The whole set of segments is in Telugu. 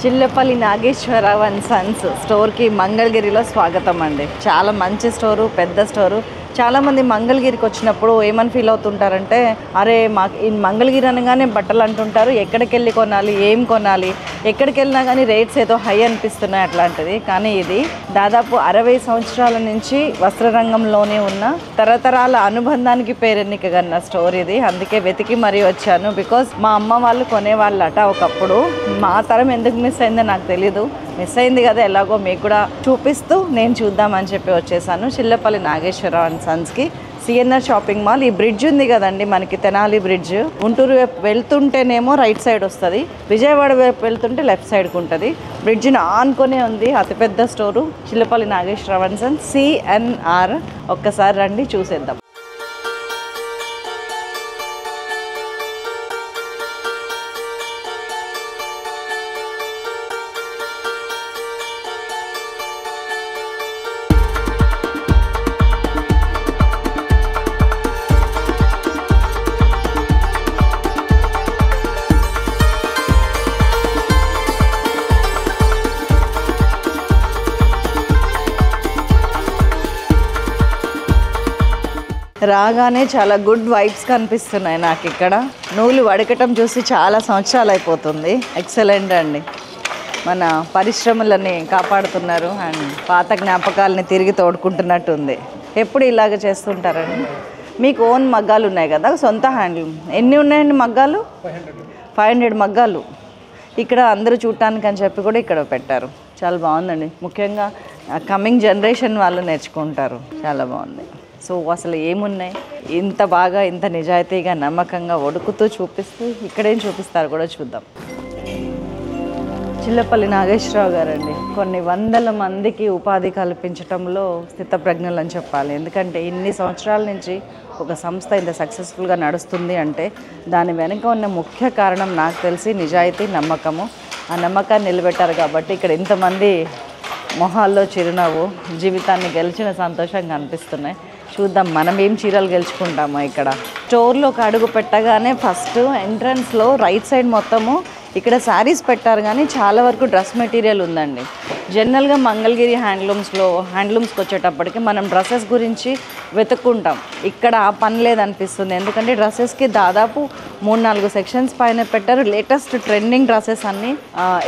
చిల్లపల్లి నాగేశ్వరరావు అండ్ సన్స్ స్టోర్కి మంగళగిరిలో స్వాగతం అండి. చాలా మంచి స్టోరు, పెద్ద స్టోరు. చాలామంది మంగళగిరికి వచ్చినప్పుడు ఏమని ఫీల్ అవుతుంటారంటే, అరే మాకు ఈ మంగళగిరి అనగానే బట్టలు అంటుంటారు, ఎక్కడికి వెళ్ళి కొనాలి, ఏం కొనాలి, ఎక్కడికి వెళ్ళినా కానీ రేట్స్ ఏదో హై అనిపిస్తున్నాయి అట్లాంటిది. కానీ ఇది దాదాపు 60 సంవత్సరాల నుంచి వస్త్రరంగంలోనే ఉన్న తరతరాల అనుబంధానికి పేరెన్నికగన్న స్టోర్ ఇది. అందుకే వెతికి మరీ వచ్చాను. బికాజ్ మా అమ్మ వాళ్ళు కొనేవాళ్ళట ఒకప్పుడు. మా తరం ఎందుకు మిస్ అయిందో నాకు తెలీదు. మిస్ అయింది కదా, ఎలాగో మీకు కూడా చూపిస్తూ నేను చూద్దామని చెప్పి వచ్చేసాను. చిల్లపల్లి నాగేశ్వరరావు అండ్ సన్స్కి సిఎన్ఆర్ షాపింగ్ మాల్. ఈ బ్రిడ్జ్ ఉంది కదండి మనకి, తెనాలి బ్రిడ్జ్. గుంటూరు వైపు వెళ్తుంటేనేమో రైట్ సైడ్ వస్తుంది, విజయవాడ వైపు వెళ్తుంటే లెఫ్ట్ సైడ్కి ఉంటుంది. బ్రిడ్జ్ని ఆనుకొనే ఉంది అతిపెద్ద store Chillapalli Nageswararao and sons CNR. ఒక్కసారి రండి చూసేద్దాం. రాగానే చాలా గుడ్ వైబ్స్ కనిపిస్తున్నాయి నాకు ఇక్కడ. నూలు వడకటం చూసి చాలా సంవత్సరాలు అయిపోతుంది. ఎక్సలెంట్ అండి. మన పరిశ్రమలని కాపాడుతున్నారు అండ్ పాత జ్ఞాపకాలని తిరిగి తోడుకుంటున్నట్టుంది. ఎప్పుడు ఇలాగ చేస్తుంటారండి? మీకు ఓన్ మగ్గాలు ఉన్నాయి కదా, సొంత హ్యాండ్లూమ్. ఎన్ని ఉన్నాయండి మగ్గాలు? 500 మగ్గాలు ఇక్కడ అందరూ చూడటానికి అని చెప్పి కూడా ఇక్కడ పెట్టారు. చాలా బాగుందండి. ముఖ్యంగా కమింగ్ జనరేషన్ వాళ్ళు నేర్చుకుంటారు. చాలా బాగుంది. సో అసలు ఏమున్నాయి ఇంత బాగా, ఇంత నిజాయితీగా, నమ్మకంగా వడుకుతూ చూపిస్తూ ఇక్కడేం చూపిస్తారు కూడా చూద్దాం. చిల్లపల్లి నాగేశ్వరరావు గారండి కొన్ని వందల మందికి ఉపాధి కల్పించడంలో స్థితప్రజ్ఞలు అని చెప్పాలి. ఎందుకంటే ఇన్ని సంవత్సరాల నుంచి ఒక సంస్థ ఇంత సక్సెస్ఫుల్గా నడుస్తుంది అంటే దాని వెనుక ఉన్న ముఖ్య కారణం నాకు తెలిసి నిజాయితీ, నమ్మకము. ఆ నమ్మకాన్ని నిలబెట్టారు కాబట్టి ఇక్కడ ఇంతమంది మొహాల్లో చిరునవ్వు, జీవితాన్ని గెలిచిన సంతోషంగా అనిపిస్తున్నాయి. చూద్దాం మనం ఏం చీరలు గెలుచుకుంటామో. ఇక్కడ స్టోర్లోకి అడుగు పెట్టగానే ఫస్ట్ ఎంట్రన్స్లో రైట్ సైడ్ మొత్తము ఇక్కడ శారీస్ పెట్టారు, కానీ చాలా వరకు డ్రెస్ మెటీరియల్ ఉందండి. జనరల్గా మంగళగిరి హ్యాండ్లూమ్స్కి వచ్చేటప్పటికి మనం డ్రెస్సెస్ గురించి వెతుక్కుంటాం. ఇక్కడ ఆ పని లేదనిపిస్తుంది. ఎందుకంటే డ్రెస్సెస్కి దాదాపు 3-4 సెక్షన్స్ పైన పెట్టారు. లేటెస్ట్ ట్రెండింగ్ డ్రెస్సెస్ అన్నీ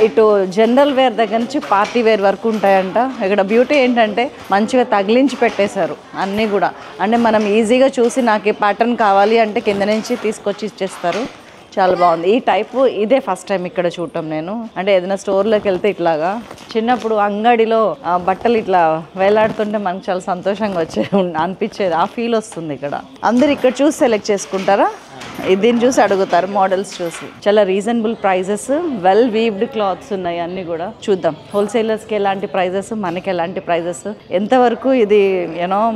ఇటు జనరల్ వేర్ దగ్గర నుంచి పార్టీ వేర్ వరకు ఉంటాయంట. ఇక్కడ బ్యూటీ ఏంటంటే మంచిగా తగిలించి పెట్టేశారు అన్నీ కూడా. అంటే మనం ఈజీగా చూసి నాకు ఈ ప్యాటర్న్ కావాలి అంటే కింద నుంచి తీసుకొచ్చి ఇచ్చేస్తారు. చాలా బాగుంది. ఈ టైపు ఇదే ఫస్ట్ టైం ఇక్కడ చూడటం నేను. అంటే ఏదైనా స్టోర్లోకి వెళ్తే ఇట్లాగా చిన్నప్పుడు అంగడిలో బట్టలు ఇట్లా వేలాడుతుంటే మనకు చాలా సంతోషంగా అనిపించేది. ఆ ఫీల్ వస్తుంది ఇక్కడ. అందరు ఇక్కడ చూసి సెలెక్ట్ చేసుకుంటారా? దీన్ని చూసి అడుగుతారు, మోడల్స్ చూసి. చాలా reasonable prices, well weaved clothes ఉన్నాయి అన్నీ కూడా. చూద్దాం హోల్సేలర్స్కి ఎలాంటి ప్రైజెస్, మనకి ఎలాంటి ప్రైజెస్, ఎంతవరకు ఇది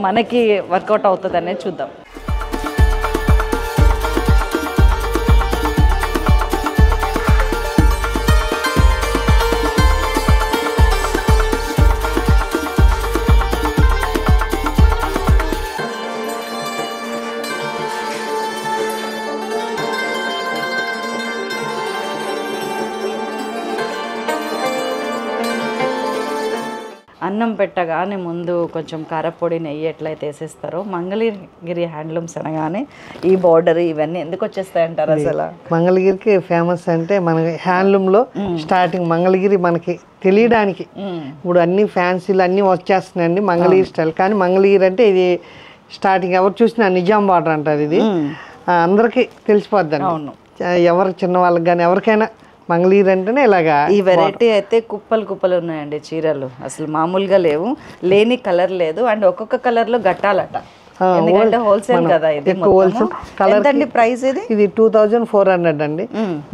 మనకి వర్కౌట్ అవుతుంది అనేది చూద్దాం. అన్నం పెట్టగానే ముందు కొంచెం కారపొడి, నెయ్యి ఎట్లయితే వేసేస్తారో, మంగళగిరి హ్యాండ్లూమ్స్ అనగానే ఈ బార్డర్ ఇవన్నీ ఎందుకు వచ్చేస్తాయి అంటారు? అసలు మంగళగిరికి ఫేమస్ అంటే మన హ్యాండ్లూమ్లో స్టార్టింగ్ మంగళగిరి మనకి తెలియడానికి ఇప్పుడు అన్ని ఫ్యాన్సీలు అన్నీ వచ్చేస్తున్నాయండి మంగళగిరి స్టైల్. కానీ మంగళగిరి అంటే ఇది స్టార్టింగ్ ఎవరు చూసినా నిజాం బార్డర్ అంటారు. ఇది అందరికీ తెలిసిపోద్దండి. అవును, ఎవరు చిన్న వాళ్ళకి కానీ ఎవరికైనా మంగళగిరి అంటేనే ఇలాగా. ఈ వెరైటీ అయితే కుప్పలు ఉన్నాయండి చీరలు. అసలు మామూలుగా లేవు, లేని కలర్ లేదు. అండ్ ఒక్కొక్క కలర్లో గట్టాలట. ఎందుకంటే హోల్సేల్ కదా ఇది. కలర్ ప్రైస్ ఇది 2400 అండి.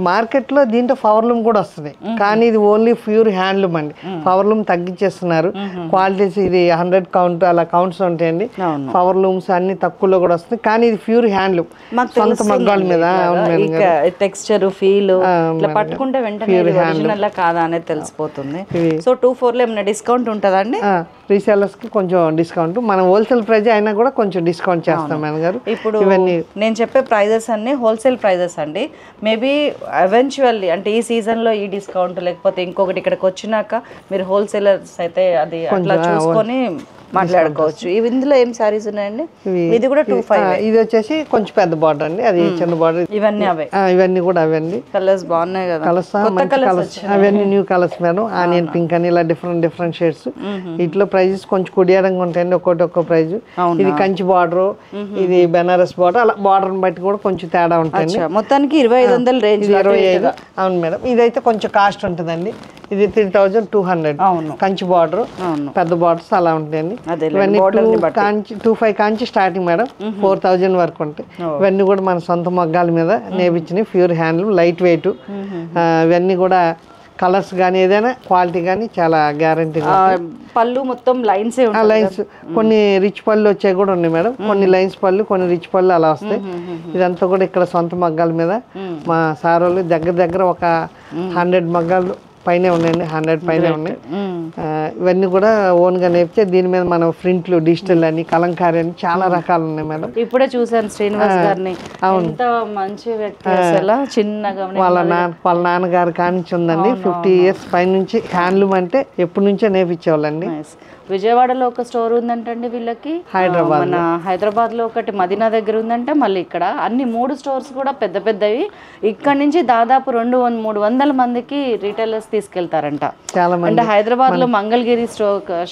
మార్కెట్ లో దీంట్లో పవర్లూమ్ కూడా వస్తుంది, కానీ ఇది ఓన్లీ ప్యూర్ హ్యాండ్లూమ్ అండి. పవర్లూమ్ తగ్గించేస్తున్నారు. క్వాలిటీస్ ఇది 100 కౌంట్ అలా కౌంట్స్ ఉంటాయండి. పవర్లూమ్స్ అన్ని తక్కువలో కూడా వస్తుంది, కానీ ఇది ప్యూర్ హ్యాండ్లూమ్ సొంత మగ్గాల మీద. టెక్స్చర్ ఫీల్ ఇట్లా పట్టుకుంటే వెంటనే ఒరిజినల్ కాదా అనేది తెలిసిపోతుంది. సో 24లో ఏమైనా డిస్కౌంట్ ఉంటుందా అండి? రీసేలర్స్కి కొంచెం డిస్కౌంట్, మనం హోల్సేల్ ప్రైజ్ అయినా కూడా కొంచెం డిస్కౌంట్ చేస్తాం మేడం గారు. ఇప్పుడు ఇవన్నీ నేను చెప్పే ప్రైజెస్ అన్ని హోల్సేల్ ప్రైజెస్ అండి. మేబీ ఎవెన్చువల్లీ అంటే ఈ సీజన్లో ఈ డిస్కౌంట్, లేకపోతే ఇంకొకటి ఇక్కడికి వచ్చినాక మీరు హోల్సేలర్స్ అయితే అది అట్లా చూసుకొని మాట్లాడుకోవచ్చు. ఇందులో ఏం సారీస్ ఉన్నాయండి? ఇది కూడా 25. ఇది వచ్చేసి కొంచెం పెద్ద బార్డర్ అండి, అది చిన్న బార్డర్. ఇవన్నీ అవే, ఇవన్నీ కూడా అవన్నీ. కలర్స్ బాగున్నాయి కదా, కలర్స్ మంచి కలర్స్, అవన్నీ new colours madam. Onion pink అని ఇలా డిఫరెంట్ షేడ్స్. వీటిలో ప్రైజెస్ కొంచెం కొడియాడంగా ఉంటాయండి, ఒక్కొక్క ప్రైజ్. ఇది కంచి బార్డర్, ఇది బెనారస్ బార్డర్, అలా బార్డర్ బట్టి కూడా కొంచెం తేడా ఉంటుంది. మొత్తానికి 2500 రేంజ్. 25. అవును మేడం. ఇదైతే కొంచెం కాస్ట్ ఉంటుందండి, ఇది 3200. కంచి బార్డర్, పెద్ద బార్డర్స్ అలా ఉంటాయండి. ఇవన్నీ 25 కాంచి స్టార్టింగ్ మేడం, 4000 వరకు ఉంటాయి. ఇవన్నీ కూడా మన సొంత మగ్గాల మీద నేర్పించినవి, ప్యూర్ హ్యాండ్లూమ్, లైట్ వెయిట్. ఇవన్నీ కూడా కలర్స్ కానీ ఏదైనా క్వాలిటీ కానీ చాలా గ్యారంటీ. పళ్ళు మొత్తం లైన్స్, కొన్ని రిచ్ పళ్ళు వచ్చాయి కూడా ఉన్నాయి మేడం, కొన్ని లైన్స్ పళ్ళు, కొన్ని రిచ్ పళ్ళు అలా వస్తాయి. ఇదంతా కూడా ఇక్కడ సొంత మగ్గాల మీద మా సార్ వాళ్ళు దగ్గర ఒక 100 మగ్గాలు పైనే ఉన్నాయండి, 100 పైనే ఉన్నాయి. ఇవన్నీ కూడా ఓన్గా నేర్పితే దీని మీద మనం ప్రింట్లు, డిజిటల్ అని, కలంకారీ అని చాలా రకాలు ఉన్నాయి మేడం. ఇప్పుడే చూసాను శ్రీనివాస్ గారిని, ఎంత మంచి వ్యక్తి అసలు. చిన్నగా వాళ్ళ నాన్నగారు కానించి ఉందండి, 50 years పైనుంచి హ్యాండ్లూమ్ అంటే ఎప్పటి నుంచో నేర్పించేవాళ్ళండి. విజయవాడలో ఒక స్టోర్ ఉందంటండి వీళ్ళకి, మన హైదరాబాద్ లో ఒకటి, మదీనా దగ్గర ఉందంటే, మళ్ళీ ఇక్కడ అన్ని 3 స్టోర్స్ కూడా పెద్దవి. ఇక్కడ నుంచి దాదాపు 200-300 మందికి రీటైలర్స్ తీసుకెళ్తారంట. చాలా మంది అంటే హైదరాబాద్ లో మంగళగిరి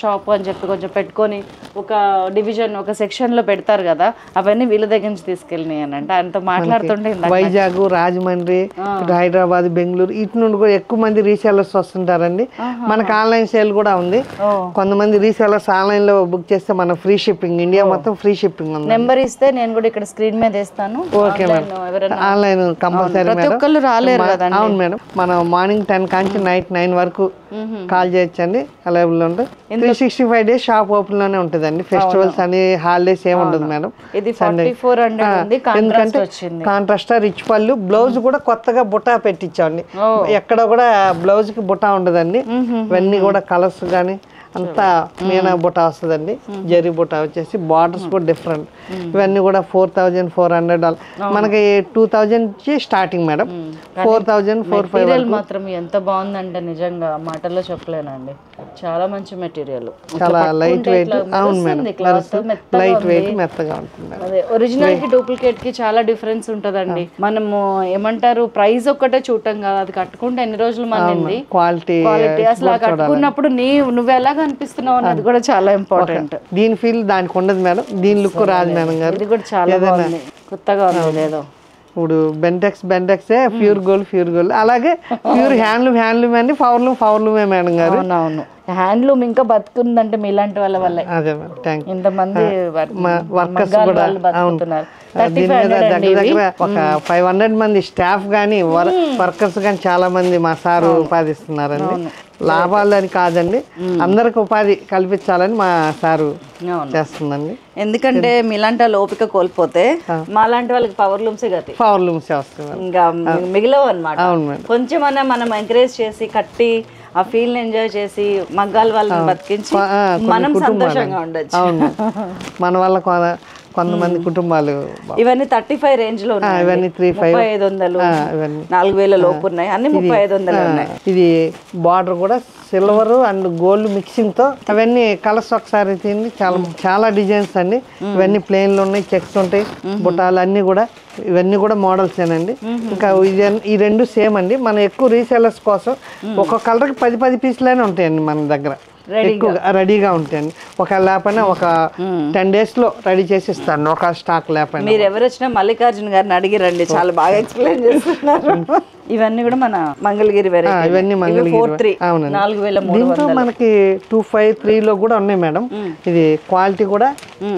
షాప్ అని చెప్పి కొంచెం పెట్టుకొని ఒక డివిజన్, ఒక సెక్షన్ లో పెడతారు కదా, అవన్నీ వీళ్ళ దగ్గర నుంచి తీసుకెళ్ళినాయి అని అంటే ఆయనతో మాట్లాడుతుంటే. వైజాగ్, రాజమండ్రి, హైదరాబాద్, బెంగళూరు ఇటు నుండి కూడా ఎక్కువ మంది రీసేలర్స్ వస్తుంటారండి. మనకు ఆన్లైన్ సేల్ కూడా ఉంది. కొంతమంది రీసేలర్స్ ఆన్లైన్ లో బుక్ చేస్తే మన ఫ్రీ షిప్పింగ్, ఇండియా మొత్తం ఫ్రీ షిప్పింగ్ ఉంది. నెంబర్ ఇస్తే నేను కూడా ఇక్కడ స్క్రీన్ మీద వేస్తాను. Okay madam, online compulsory madam. అవును మేడం, మనం మార్నింగ్ 10 కాంచి నైట్ 9 వరకు కాల్ చేయొచ్చండి, అవైలబుల్ ఉంటుంది. 365 days షాప్ ఓపెన్ లోనే ఉంటుందండి. ఫెస్టివల్స్ అని, హాలిడేస్ ఏమి ఉండదు మేడం. ఎందుకంటే కాంట్రాస్ట్ రిచ్ పళ్ళు, బ్లౌజ్ కూడా కొత్తగా బుటా పెట్టించామండి. ఎక్కడ కూడా బ్లౌజ్ కి బుటా ఉండదండి. ఇవన్నీ కూడా కలర్స్ కానీ అంతా మీనా బుటా వస్తుందండి, జరీ బుటా వచ్చేసి, బార్డర్స్ కూడా డిఫరెంట్. ఇవన్నీ కూడా 4400. మనకి 2000 స్టార్టింగ్ మేడం, 4000, 4500. మాత్రం ఎంత బాగుందంటే నిజంగా మాటల్లో చెప్పలేనండి. చాలా మంచి మెటీరియల్, చాలా లైట్ వెయిట్. అవును మేడం, లైట్ వెయిట్, మెత్తగా ఉంటుంది. అదే ఒరిజినల్ కి డూప్లికేట్ కి చాలా డిఫరెన్స్ ఉంటదండి. మనము ఏమంటారు, ప్రైస్ ఒక్కటే చూడటం కాదు, అది కట్టుకుంటే ఎన్ని రోజులు మనింది, క్వాలిటీ అసలు కట్టుకున్నప్పుడు నువ్వు ఎలా అనిపిస్తున్నావు అన్నది కూడా చాలా ఇంపార్టెంట్. దీని ఫీల్ దానికి ఉండదు మేడం, దీని లుక్ రాదు మేడం గారు. ఇది కూడా చాలా బాగుంది, కొత్తగా ఉంది ఏదో. ఇప్పుడు బెంటెక్స్ ప్యూర్ గోల్డ్, అలాగే ప్యూర్ హ్యాండ్లూమ్ అండి, పవర్లూమే మేడం గారు. అవునవును, హ్యాండ్లూమ్ ఇంకా బతుకుందంటే మీలాంటి వాళ్ళ వల్ల. అదే మేడం, థ్యాంక్ యూ. ఇంతమంది వర్కర్స్ కూడా బతుకుతున్నారు. దీని మీద దగ్గర ఒక 500 మంది స్టాఫ్ కానీ వర్కర్స్ కానీ చాలా మంది మా సారు ఉపాధిస్తున్నారండి. లాభాలు అని కాదండి, అందరికి ఉపాధి కల్పించాలని మా సారు చేస్తుందండి. ఎందుకంటే మీలాంటి వాళ్ళు ఓపిక కోల్పోతే మాలాంటి వాళ్ళకి పవర్ లూమ్సే వస్తుంది, ఇంకా మిగిలవు అనమాట. కొంచెం మనం ఎంకరేజ్ చేసి కట్టి ఆ ఫీల్ ఎంజాయ్ చేసి మగ్గాల వాళ్ళని బతికించి మనం సంతోషంగా ఉండొచ్చు. అవును, మన వల్ల కొంతమంది కుటుంబాలు. ఇవన్నీ 35 రేంజ్ లో ఉన్నాయి, ఇవన్నీ 3500, 4000 లోపు ఉన్నాయి, అన్ని 3500 ఉన్నాయి. ఇది బార్డర్ కూడా సిల్వర్ అండ్ గోల్డ్ మిక్సింగ్ తో, అవన్నీ కలర్స్ ఒకసారి తిండి, చాలా డిజైన్స్ అండి. ఇవన్నీ ప్లేన్లు ఉన్నాయి, చెక్స్ ఉంటాయి, బుటాలు అన్ని కూడా. ఇవన్నీ కూడా మోడల్స్ ఏనండి. ఇంకా ఈ రెండు సేమ్ అండి. మన ఎక్కువ రీసేలర్స్ కోసం ఒక్కొక్క కలర్కి 10 పీసులైనా ఉంటాయండి మన దగ్గర, ఎక్కువగా రెడీగా ఉంటాయండి. ఒక లేకపోయినా ఒక 10 days లో రెడీ చేసి ఇస్తాను, ఒక స్టాక్ లేకపోయినా. మీరు ఎవరు వచ్చినా మల్లికార్జున గారిని అడిగి రండి, చాలా బాగా ఎక్స్ప్లెయిన్ చేస్తున్నారు. ఇవన్నీ కూడా మన మంగళగిరి వెరైటీ, ఇవన్నీ మంగళగిరి. అవునండి, 4300. దీంట్లో మనకి 253 లో కూడా ఉన్నాయి మేడం. ఇది క్వాలిటీ కూడా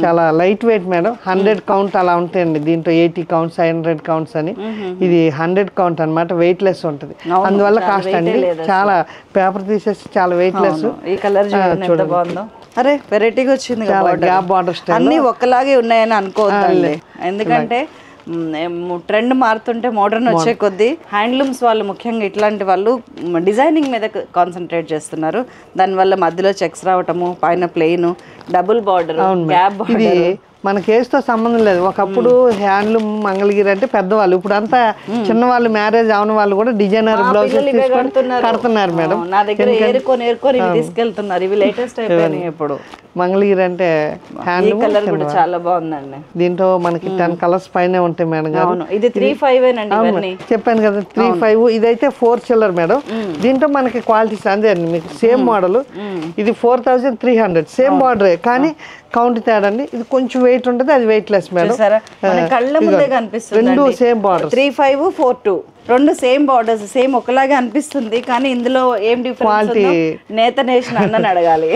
చాలా లైట్ వెయిట్ మేడం. 100 కౌంట్ అలా ఉంటాయండి. దీంట్లో 80 కౌంట్స్, 100 కౌంట్స్ అని. ఇది 100 కౌంట్ అనమాట, వెయిట్ లెస్ ఉంటుంది. అందువల్ల కాస్ట్ అండి, చాలా పేపర్ తీసేసి చాలా వెయిట్ లెస్. ఈ కలర్ చూడండి బాగుందో. అరే వెరైటీగా వచ్చింది, గ్యాప్ బార్డర్ స్టైల్. అన్ని ఒక్కలాగే ఉన్నాయని అనుకోవద్దండి, ఎందుకంటే ట్రెండ్ మారుతుంటే మోడర్న్ వచ్చే కొద్దీ హ్యాండ్లూమ్స్ వాళ్ళు ముఖ్యంగా ఇట్లాంటి వాళ్ళు డిజైనింగ్ మీద కాన్సన్ట్రేట్ చేస్తున్నారు. దానివల్ల మధ్యలో చెక్స్ రావటము, పైన plain, double border, gap border. మనకి ఏజ్తో సంబంధం లేదు. ఒకప్పుడు హ్యాండ్లూమ్ మంగళగిరి అంటే పెద్దవాళ్ళు, ఇప్పుడు అంతా చిన్నవాళ్ళు, మ్యారేజ్ అవన వాళ్ళు కూడా డిజైనర్ బ్లౌజెస్ కడుతున్నారు మేడం. నా దగ్గర ఏరుకొని తీసుకెళ్తున్నారు. ఇవి లేటెస్ట్ అయిపోయినాయి. ఇప్పుడు మంగళగిరి అంటే హ్యాండ్లూమ్ కలర్ కూడా చాలా బాగుందండి. దీంట్లో మనకి 10 కలర్స్ పైన ఉంటాయి మేడం గారు. ఇది 3-5 చెప్పాను కదా 3-5. ఇదైతే 4 చిల్లర్ మేడం. దీంట్లో మనకి క్వాలిటీస్ అంతే అండి. మీకు సేమ్ మోడల్. ఇది 4300 సేమ్ బార్డర్ కానీ కౌంట్ తేడా అండి. ఇది కొంచెం వెయిట్ ఉంటుంది, అది వెయిట్ లెస్ మేడం. కళ్ళ ముందే కనిపిస్తుంది. రెండు సేమ్ బార్డర్. 3-5-4-2 రెండు సేమ్ బార్డర్స్, సేమ్ ఒకలాగే అనిపిస్తుంది. కానీ ఇందులో ఏం డిఫరెన్స్ నేత నేషన్ అన్నని అడగాలి,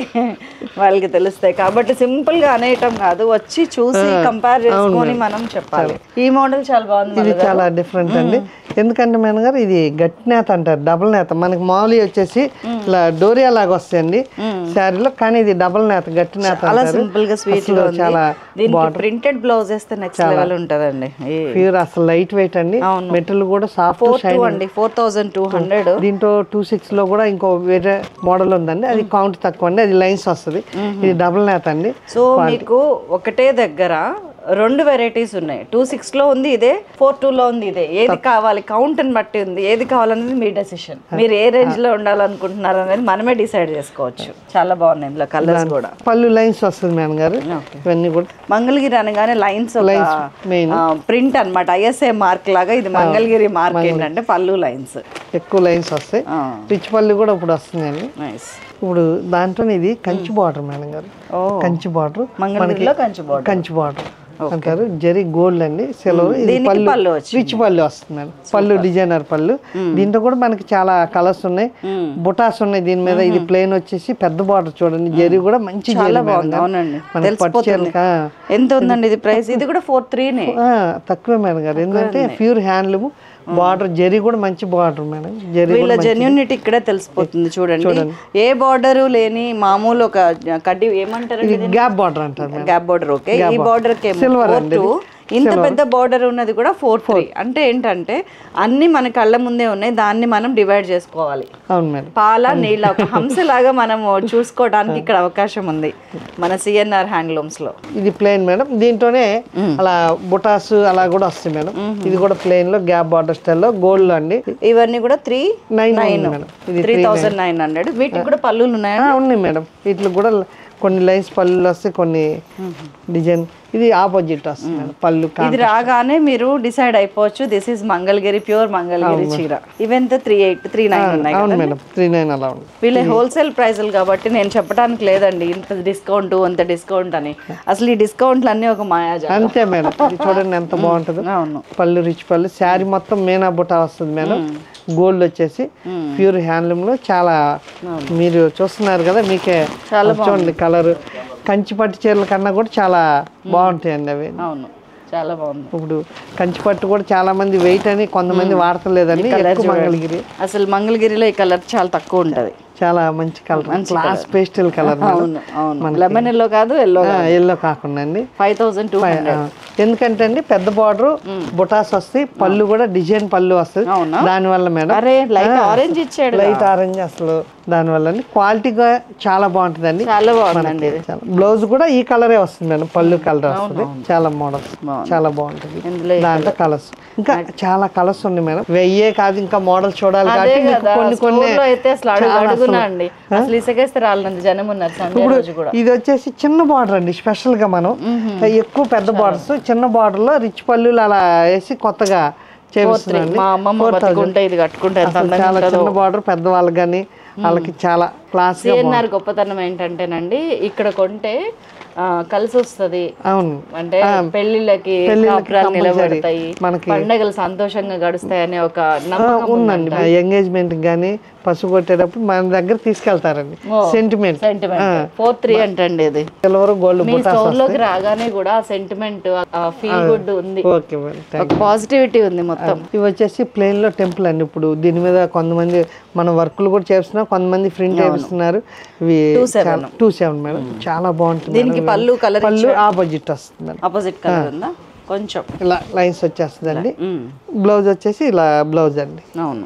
వాళ్ళకి తెలుస్తాయి. కాబట్టి సింపుల్ గా అనేయటం కాదు, వచ్చి చూసి కంపేర్ చేసుకొని మనం చెప్పాలి. ఈ మోడల్ చాలా బాగుంది. ఇది చాలా డిఫరెంట్ అండి. ఎందుకంటే మేడం గారు ఇది గట్టి నేత అంటారు, డబుల్ నేత. మనకి మామూలుగా వచ్చేసి ఇలా డోరియా లాగా వస్తాయండి శారీలో, కానీ ఇది డబుల్ నేత, గట్టి నేత. చాలా సింపుల్ గా స్వీట్ గా చాలా ప్రింటెడ్ బ్లౌజ్ వేస్తే నెక్స్ట్ లెవెల్ ఉంటదండి. ప్యూర్ అసలు లైట్ వెయిట్ అండి. మెటీరియల్ కూడా సాఫ్ట్. 4200. దీంట్లో 26 లో కూడా ఇంకో వేరే మోడల్ ఉందండి, అది కౌంట్ తక్కువ అండి, అది లైన్స్ వస్తుంది. ఇది డబుల్ నేత అండి. సో మీకు ఒకటే దగ్గర 2 వెరైటీస్ ఉన్నాయి. 26 లో ఉంది ఇదే, 42 లో ఉంది ఇదే. ఏది కావాలి కౌంట్ ని బట్టి ఉంది. ఏది కావాలనేది మీ డెసిషన్. మీరు ఏ రేంజ్ లో ఉండాలనుకుంటున్నారు అనేది మనమే డిసైడ్ చేసుకోవచ్చు. చాలా బాగున్నాయి ఇందులో కలర్స్ కూడా. పళ్ళు లైన్స్ వస్తుంది మేడం గారు. ఇవన్నీ కూడా మంగళగిరి అనగానే లైన్స్ ప్రింట్ అన్నమాట, ఐఎస్ఐ మార్క్ లాగా. ఇది మంగళగిరి మార్క్ ఏంటంటే పళ్ళు లైన్స్, ఎక్కువ లైన్స్ వస్తాయి. రిచ్ పళ్ళు కూడా ఇప్పుడు వస్తుందండి. ఇప్పుడు దాంట్లోనే ఇది కంచి బార్డర్ మేడం గారు. కంచి బార్డర్, మంగళగిరిలో కంచి బార్డర్ అంటారు. జరీ గోల్డ్ అండి, సిల్వర్. ఇది పళ్ళు రిచ్ పళ్ళు వస్తుందండి. పళ్ళు డిజైనర్ పళ్ళు. దీంట్లో కూడా మనకి చాలా కలర్స్ ఉన్నాయి, బుటాస్ ఉన్నాయి దీని మీద. ఇది ప్లెయిన్ వచ్చేసి పెద్ద బార్డర్ చూడండి, జరీ కూడా మంచి పట్టు చీరలు. ఎంత ఉందండి ఇది ప్రైస్? ఇది కూడా 43 తక్కువే మేడం గారు. ఎందుకంటే ప్యూర్ హ్యాండ్లూమ్. బార్డర్ జరీ కూడా మంచి బార్డర్ మేడం. జరీ వీళ్ళ జెన్యూనిటీ ఇక్కడే తెలిసిపోతుంది. చూడండి, ఏ బార్డర్ లేని మామూలు ఒక కడ్డీ ఏమంటారు, గ్యాప్ బార్డర్ అంటారు. Gap border. ఓకే, ఈ బార్డర్ ఇంత పెద్ద బార్డర్ ఉన్నది కూడా 4-3. అంటే ఏంటంటే అన్ని మన కళ్ళ ముందే ఉన్నాయి, దాన్ని మనం డివైడ్ చేసుకోవాలి. అవును మేడం. పాల నీళ్ళ ఒక హంసలాగా మనం చూసుకోవడానికి ఇక్కడ అవకాశం ఉంది మన సిఎన్ఆర్ హ్యాండ్లూమ్స్ లో. ఇది ప్లెయిన్ మేడం. దీంట్లోనే అలా బుటాస్ అలా కూడా వస్తాయి మేడం. ఇది కూడా ప్లెయిన్ లో గ్యాప్ బార్డర్ స్టైల్ లో గోల్డ్ అండి. ఇవన్నీ కూడా 3900. వీటికి కూడా పళ్ళులు ఉన్నాయా? ఉన్నాయి మేడం. వీటికి కూడా కొన్ని లైన్స్ పళ్ళు వస్తాయి, కొన్ని డిజైన్. ఇది ఆపోజిట్ వస్తుంది మేడం పళ్ళు. ఇది రాగానే మీరు డిసైడ్ అయిపోవచ్చు, this is Mangalagiri, pure Mangalagiri చీర. ఇవెంత 3839 ఉన్నాయి. అవును మేడం, 39 అలా ఉంది. వీళ్ళ హోల్సేల్ ప్రైజులు కాబట్టి నేను చెప్పడానికి లేదండి ఇంత డిస్కౌంట్ అంత డిస్కౌంట్ అని. అసలు ఈ డిస్కౌంట్లు అన్ని ఒక మాయాజాలం. అంతే మేడం. చూడండి ఎంత బాగుంటుంది. అవును, పళ్ళు రిచ్ పళ్ళు. శారీ మొత్తం మేనా బుటా వస్తుంది మేడం. గోల్డ్ వచ్చేసి ప్యూర్ హ్యాండ్లూమ్ లో చాలా మీరు చూస్తున్నారు కదా, మీకే చూడండి కలర్. కంచి పట్టు చీరల కన్నా కూడా చాలా బాగుంటాయండి అవి. అవును, చాలా బాగుంది. ఇప్పుడు కంచి పట్టు కూడా చాలా మంది వెయిట్ అని కొంతమంది వాడతలేదండి. మంగళగిరి అసలు మంగళగిరిలో ఈ కలర్ చాలా తక్కువ ఉంటది. చాలా మంచి colour, class pastel colour. Lemon yellow కాదు, ఎల్లో కాకుండా అండి. 5200. ఎందుకంటే అండి పెద్ద బార్డర్ బుటాస్ వస్తాయి, పళ్ళు కూడా డిజైన్ పళ్ళు వస్తుంది. దాని వల్ల మేడం లైట్ ఆరెంజ్ ఇచ్చాడు. లైట్ ఆరెంజ్ అసలు దానివల్ల క్వాలిటీగా చాలా బాగుంటుందండి. చాలా బాగుందండి. బ్లౌజ్ కూడా ఈ కలరే వస్తుంది మేడం, పళ్ళు కలర్ వస్తుంది. చాలా మోడల్స్ చాలా బాగుంటుంది. దాంట్లో కలర్స్ ఇంకా చాలా కలర్స్ ఉన్నాయి మేడం. వెయ్యే కాదు ఇంకా మోడల్ చూడాలి కాబట్టి కొన్ని అండి. అసలు ఇసుకేస్తే రాలంత జనం ఉన్నారు. ఇప్పుడు ఇది వచ్చేసి చిన్న బార్డర్ అండి. స్పెషల్ గా మనం ఎక్కువ పెద్ద బార్డర్స్, చిన్న బార్డర్ లో రిచ్ పళ్ళు అలా వేసి కొత్తగా చేస్తున్నాం. చాలా చిన్న బార్డర్ పెద్దవాళ్ళకి కానీ వాళ్ళకి చాలా క్లాస్. సిఎన్ఆర్ గొప్పతనం ఏంటంటేనండి, ఇక్కడ కొంటే కలిసి వస్తుంది. అవును, అంటే పెళ్లిళ్ళకి నిలబడతాయి, పండగలు సంతోషంగా గడుస్తాయి అనే ఒక నమ్మకం ఉందండి. ఎంగేజ్మెంట్ గానీ పసుపు కొట్టేటప్పుడు మన దగ్గర తీసుకెళ్తారండి. సెంటిమెంట్ 43 అంటండి. ఇది సిల్వర్ గోల్డ్ లోకి రాగానే కూడా సెంటిమెంట్ ఫీల్ గుడ్ ఉంది, పాజిటివిటీ ఉంది మొత్తం. ఇవి వచ్చేసి ప్లెయిన్ లో టెంపుల్ అండి. ఇప్పుడు దీని మీద కొంతమంది మన వర్క్లు కూడా చేస్తున్నారు, కొంతమంది ప్రింట్ చేస్తున్నారు. ఇవి 27 మేడం. చాలా బాగుంటుంది. దీనికి పళ్ళు కలర్ పళ్ళు ఆపోజిట్ వస్తుంది. ఆపోజిట్ కలర్ ఉందా? కొంచెం ఇలా లైన్స్ వచ్చేస్తుందండి. బ్లౌజ్ వచ్చేసి ఇలా బ్లౌజ్ అండి. అవును,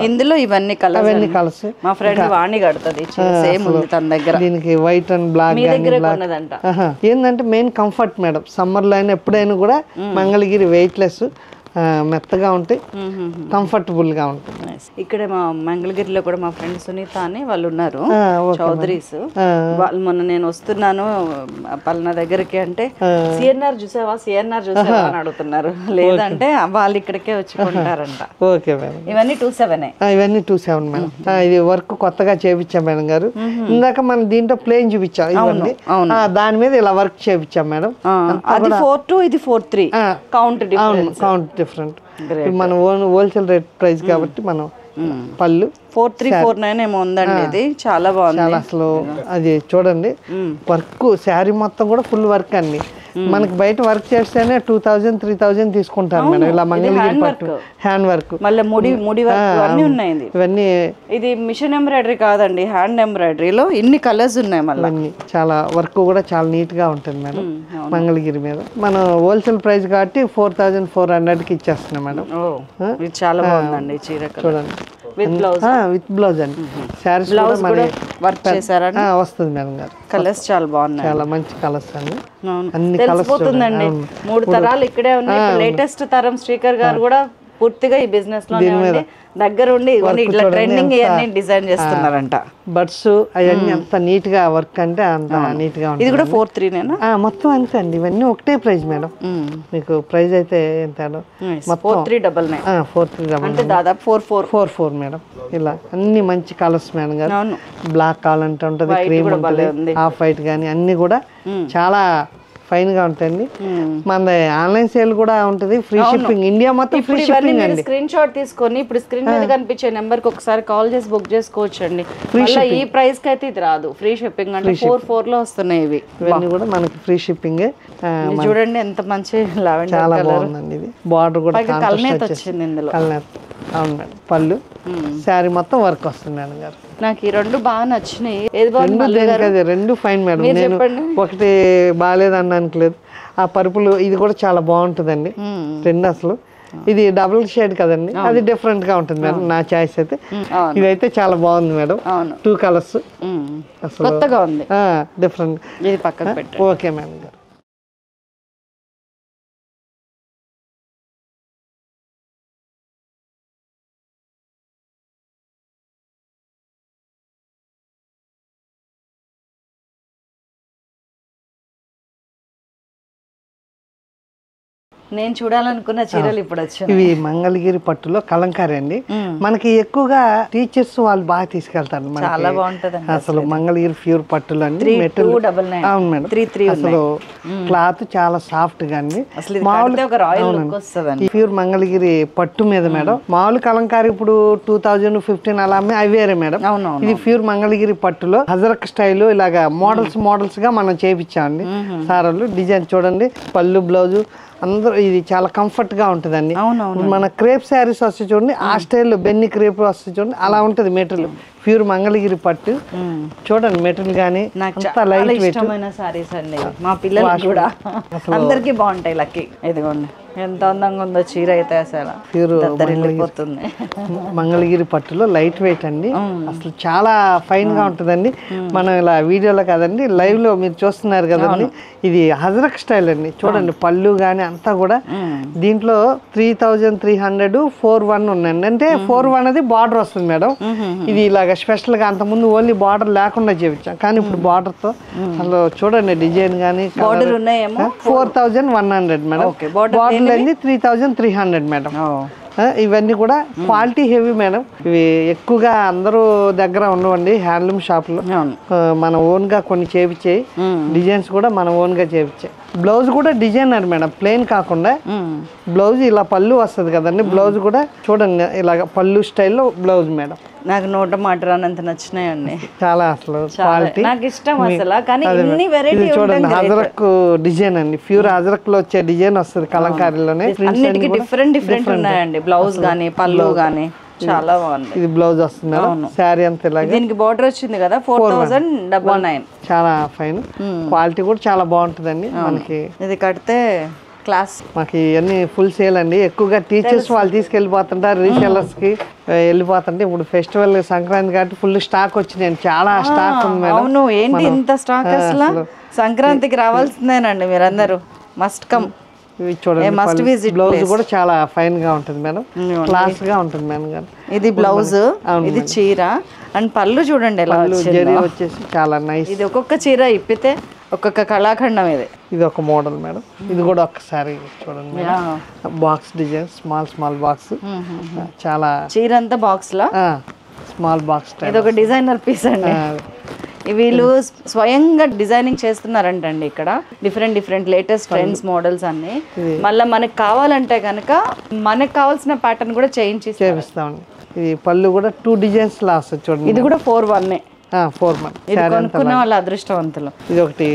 ఇందులో ఇవన్నీ కలర్స్. మా ఫ్రెండ్ వాణి కడుతుంది, సేమ్ ఉంది తన దగ్గర. దీనికి వైట్ అండ్ బ్లాక్ ఏంటంటే మెయిన్ కంఫర్ట్ మేడం. సమ్మర్ లో అయినా ఎప్పుడైనా కూడా మంగళగిరి వెయిట్ లెస్, మెత్తగా ఉంటాయి, కంఫర్టబుల్ గా ఉంటుంది. ఇక్కడ మా మంగళగిరిలో కూడా మా ఫ్రెండ్ సునీత అని వాళ్ళు ఉన్నారు, చౌదరీస్. వాళ్ళు మొన్న నేను వస్తున్నాను పలానా దగ్గరికి అంటే సిఎన్ఆర్ చూసావా అని అడుగుతున్నారు. లేదంటే వాళ్ళు ఇక్కడికే వచ్చి కొంటారంట. ఓకే మేడం, ఇవన్నీ 27. ఇవన్నీ 27 మేడం. ఇది వర్క్ కొత్తగా చేపించాం మేడం గారు. ఇందాక మనం దీంట్లో ప్లేన్ చూపించాం, ఇవన్నీ దాని మీద ఇలా వర్క్ చేపించాం మేడం. అది 4-2, ఇది 4-3. Count different. మన హోల్సేల్ రేట్ ప్రైస్ కాబట్టి మనం పళ్ళు 4349 ఏమో ఉందండి. ఇది చాలా బాగుంది అసలు. అది చూడండి వర్క్, శారీ మొత్తం కూడా ఫుల్ వర్క్ అండి. మనకి బయట వర్క్ చేస్తేనే 2000-3000 తీసుకుంటారు మేడం. ఇలా మంగళగిరి పట్టు హ్యాండ్ వర్క్, మళ్ళీ ముడి వర్క్ అన్ని ఉన్నాయి. ఇవన్నీ ఇది మిషన్ ఎంబ్రాయిడరీ కాదండి, హ్యాండ్ ఎంబ్రాయిడరీలో ఇన్ని కలర్స్ ఉన్నాయి. మళ్ళీ చాలా వర్క్ కూడా చాలా నీట్ గా ఉంటుంది మేడం మంగళగిరి మీద. మనం హోల్సేల్ ప్రైస్ కాబట్టి 4400కి ఇచ్చేస్తున్నాం మేడం. ఇది చాలా బాగుందండి చీర. చూడండి విత్ బ్లౌజ్ అండి. శారీస్ కూడా వర్క్ చేశారా? వస్తుంది మేడం గారు. కలర్స్ చాలా బాగున్నాయి, చాలా మంచి కలర్స్ అండి. అన్ని తెలిసిపోతుందండి. 3 తరాలు ఇక్కడే ఉన్నాయి. లేటెస్ట్ తరం శ్రీకర్ గారు కూడా పూర్తిగా ఈ బిజినెస్ లో దగ్గర ఉండి ఇట్లా ట్రెండింగ్ ఇవన్నీ డిజైన్ చేస్తున్నారంట. బడ్స్ అవన్నీ అంత నీట్ గా వర్క్ అంటే అంత నీట్ గా ఉంటుంది. ఇది కూడా 43నేనా? మొత్తం అంతే అండి. ఇవన్నీ ఒకటే ప్రైస్ మేడం. మీకు ప్రైస్ అయితే ఎంత? 4399. 4399 అంటే దాదాపు 44 మేడం. ఇలా అన్ని మంచి కలర్స్ మేడం గారు. బ్లాక్ కావాలంటే ఉంటది, క్రీమ్ ఉంటుంది, హాఫ్ వైట్ గానీ అన్ని కూడా చాలా ఫైన్ గా ఉంటాయండి. మన ఆన్లైన్ సేల్ కూడా ఉంటుంది, ఫ్రీ షిప్పింగ్, ఇండియా మొత్తం ఫ్రీ షిప్పింగ్ అండి. స్క్రీన్ షాట్ తీసుకొని ఇప్పుడు స్క్రీన్ మీద కనిపించే నెంబర్ కి ఒకసారి కాల్ చేసి బుక్ చేసుకోవచ్చు అండి. ఈ ప్రైస్ కి అయితే ఇది రాదు, ఫ్రీ షిప్పింగ్ అంటే 44 లో వస్తున్నాయి ఇవి. ఇవన్నీ కూడా మనకి ఫ్రీ షిప్పింగ్. చూడండి ఎంత మంచి లావెండర్ చాలా బాగుందండి. ఇది బార్డర్ కూడా కల్నేత్ వచ్చింది ఇందులో. అవును మేడం. పళ్ళు శారీ మొత్తం వర్క్ వస్తుంది మేడం గారు. నాకు ఈ రెండు బాగా నచ్చినాయి. ఏది బాగుంది? రెండు ఫైన్ మేడం. నేను ఒకటి బాగాలేదు అనడానికి లేదు. ఆ పరుపులు ఇది కూడా చాలా బాగుంటుందండి. రెండు అసలు ఇది డబుల్ షేడ్ కదండి, అది డిఫరెంట్ గా ఉంటుంది మేడం. నా చాయిస్ అయితే ఇదైతే చాలా బాగుంది మేడం. 2 కలర్స్ అసలు కొత్తగా ఉంది, డిఫరెంట్. ఇది పక్కన పెట్టండి. ఓకే మేడం గారు. నేను చూడాలనుకున్న చీరలు ఇప్పుడు వచ్చాయి. ఇవి మంగళగిరి పట్టులో కలంకారీ అండి. మనకి ఎక్కువగా టీచర్స్ వాళ్ళు బాగా తీసుకెళ్తారు. చాలా బాగుంటది అసలు మంగళగిరి ప్యూర్ పట్టులు అండి. అవును మేడం. అసలు క్లాత్ చాలా సాఫ్ట్ గా అండి. ప్యూర్ మంగళగిరి పట్టు మీద మేడం. మామూలు కలంకారీ ఇప్పుడు 2015 అలా అవి వేరే మేడం. ఇది ప్యూర్ మంగళగిరి పట్టులో హజరక్ స్టైల్ ఇలాగా మోడల్స్ గా మనం చేపించామండి. సారలు డిజైన్ చూడండి, పళ్ళు బ్లౌజ్ అందరూ. ఇది చాలా కంఫర్ట్ గా ఉంటుందండి. మన క్రేప్ శారీస్ వస్తే చూడండి, ఆ స్టైల్లో బెన్ని క్రేప్ వస్తే చూడండి, అలా ఉంటది మెటీరియల్. ప్యూర్ మంగళగిరి పట్టు చూడండి, మెటీరియల్ గానీ లైట్ వెయిట్. మా పిల్లలు కూడా అందరికి బాగుంటాయి. లక్కీ ఇదిగోండి ఎంత అందంగా ఉందో చీర అయితే. అసలు ప్యూర్ మంగళగిరి పట్టులో లైట్ వెయిట్ అండి. అసలు చాలా ఫైన్ గా ఉంటుందండి. మనం ఇలా వీడియోలో కాదండి, లైవ్ లో మీరు చూస్తున్నారు కదండి. ఇది హజరక్ స్టైల్ అండి. చూడండి పళ్ళు గానీ అంతా కూడా. దీంట్లో 3300 41 ఉన్నాయండి. అంటే 41 అది బార్డర్ వస్తుంది మేడం. ఇది ఇలాగ స్పెషల్ గా అంతకుముందు ఓన్లీ బార్డర్ లేకుండా చేయించాం, కానీ ఇప్పుడు బార్డర్ తో అసలు చూడండి డిజైన్ గానీ. 4100 మేడం. Border 3300 madam. ఇవన్నీ కూడా క్వాలిటీ హెవీ మేడం. ఇవి ఎక్కువగా అందరూ దగ్గర ఉండవండి హ్యాండ్లూమ్ షాప్ లో. మన ఓన్ గా కొన్ని చేపించాయి డిజైన్స్ కూడా మన ఓన్ గా చేపించాయి. బ్లౌజ్ కూడా డిజైనర్ మేడం, ప్లెయిన్ కాకుండా బ్లౌజ్ ఇలా పళ్ళు వస్తుంది కదండి. బ్లౌజ్ కూడా చూడండి ఇలాగ పళ్ళు స్టైల్లో బ్లౌజ్ మేడం. నాకు నోట మాట రానంత నచ్చినాయండి. చాలా అసలు క్వాలిటీ నాకు ఇష్టం అసలు. కానీ ఇన్ని వెరైటీ చూడండి, హజరక్ డిజైన్ అండి. ప్యూర్ హజరక్ లో వచ్చే డిజైన్ వస్తుంది కలంకారీలోనే. అన్నిటికీ డిఫరెంట్ ఉన్నాయండి. బ్లౌజ్ గానీ పళ్ళు గానీ చాలా బాగుంది. ఇది బ్లౌజ్ వస్తుంది, శారీ అంతా ఇలాగ. దీనికి బార్డర్ వచ్చింది కదా 4099. చాలా ఫైన్ క్వాలిటీ కూడా చాలా బాగుంటుందండి. మనకి ఇది కడితే క్లాస్. మాకు ఇవన్నీ ఫుల్ సేల్ అండి. ఎక్కువగా టీచర్స్ వాళ్ళు తీసుకెళ్ళిపోతుంటారు, రీసేలర్స్కి వెళ్ళిపోతుంటే ఇప్పుడు ఫెస్టివల్ సంక్రాంతి కాబట్టి ఫుల్ స్టాక్ వచ్చినాయండి. చాలా స్టాక్ ఉంది మేడం. అవును, ఏంటి ఇంత స్టాక్ అసలు? సంక్రాంతికి రావాల్సిందేనండి మీరందరూ, మస్ట్ కమ్. ఇవి చూడండి, బ్లౌజ్ కూడా చాలా ఫైన్ గా ఉంటుంది మేడం, క్లాస్ గా ఉంటుంది మేడం గారు. ఇది బ్లౌజ్, ఇది చీర, అండ్ పళ్ళు చూడండి ఎలా జరీ వచ్చేసి చాలా నైస్. ఇది ఒక్కొక్క చీర ఇప్పితే ఒక్కొక్క కళాఖండం. ఇది ఒక మోడల్ మేడం. ఇది కూడా ఒక్కసారి చూడండి, బాక్స్ డిజైన్, స్మాల్ బాక్స్, చాలా చీర అంతా బాక్స్ లా స్మాల్ బాక్స్. ఇది ఒక డిజైనర్ పీస్ అండి. వీళ్ళు స్వయంగా డిజైనింగ్ చేస్తున్నారంటండి ఇక్కడ. డిఫరెంట్ లేటెస్ట్ ట్రెండ్స్ మోడల్స్ అన్ని. మళ్ళీ మనకు కావాలంటే కనుక మనకు కావాల్సిన ప్యాటర్న్ కూడా చేపిస్తామండి. ఇది పళ్ళు కూడా 2 డిజైన్స్ లా వస్తుంది చూడండి. ఇది కూడా 4/1. 4/1. ఇది కొనుక్కున్న వాళ్ళ అదృష్టవంతులు. ఇది ఒకటి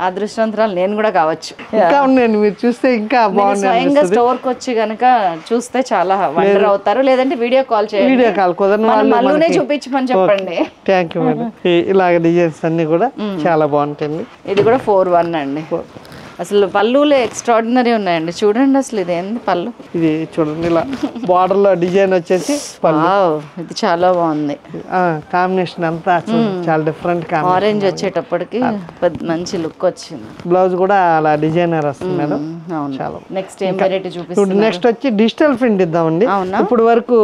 అదృష్టవంతురాలు నేను కూడా కావచ్చు. ఇంకా ఉన్నాయండి, మీరు చూస్తే ఇంకా బాగుంది. స్వయంగా స్టోర్ కి వచ్చి కనుక చూస్తే చాలా వండర్ అవుతారు. లేదంటే వీడియో కాల్ చేయండి. వీడియో కాల్ కుదరని మళ్ళీ చూపించమని చెప్పండి. Thank you madam. ఇలాగ డిజైన్స్ అన్ని కూడా చాలా బాగుంటాయండి. ఇది కూడా 4/1 అండి. అసలు పళ్ళులే ఎక్స్ట్రాడినరీ ఉన్నాయండి. చూడండి అసలు ఇది ఏంది పళ్ళు. ఇది చూడండి, ఇలా బార్డర్ లో డిజైన్ వచ్చేసి ఇది చాలా బాగుంది. కాంబినేషన్ అంతా చాలా డిఫరెంట్. ఆరెంజ్ వచ్చేటప్పటికి మంచి లుక్ వచ్చింది. బ్లౌజ్ కూడా అలా డిజైనర్ వస్తుంది మేడం. చాలా. నెక్స్ట్ ఏం వెరైటీ చూపిస్తుంది? నెక్స్ట్ వచ్చి డిజిటల్ ప్రింట్ ఇద్దామండి. ఇప్పుడు వరకు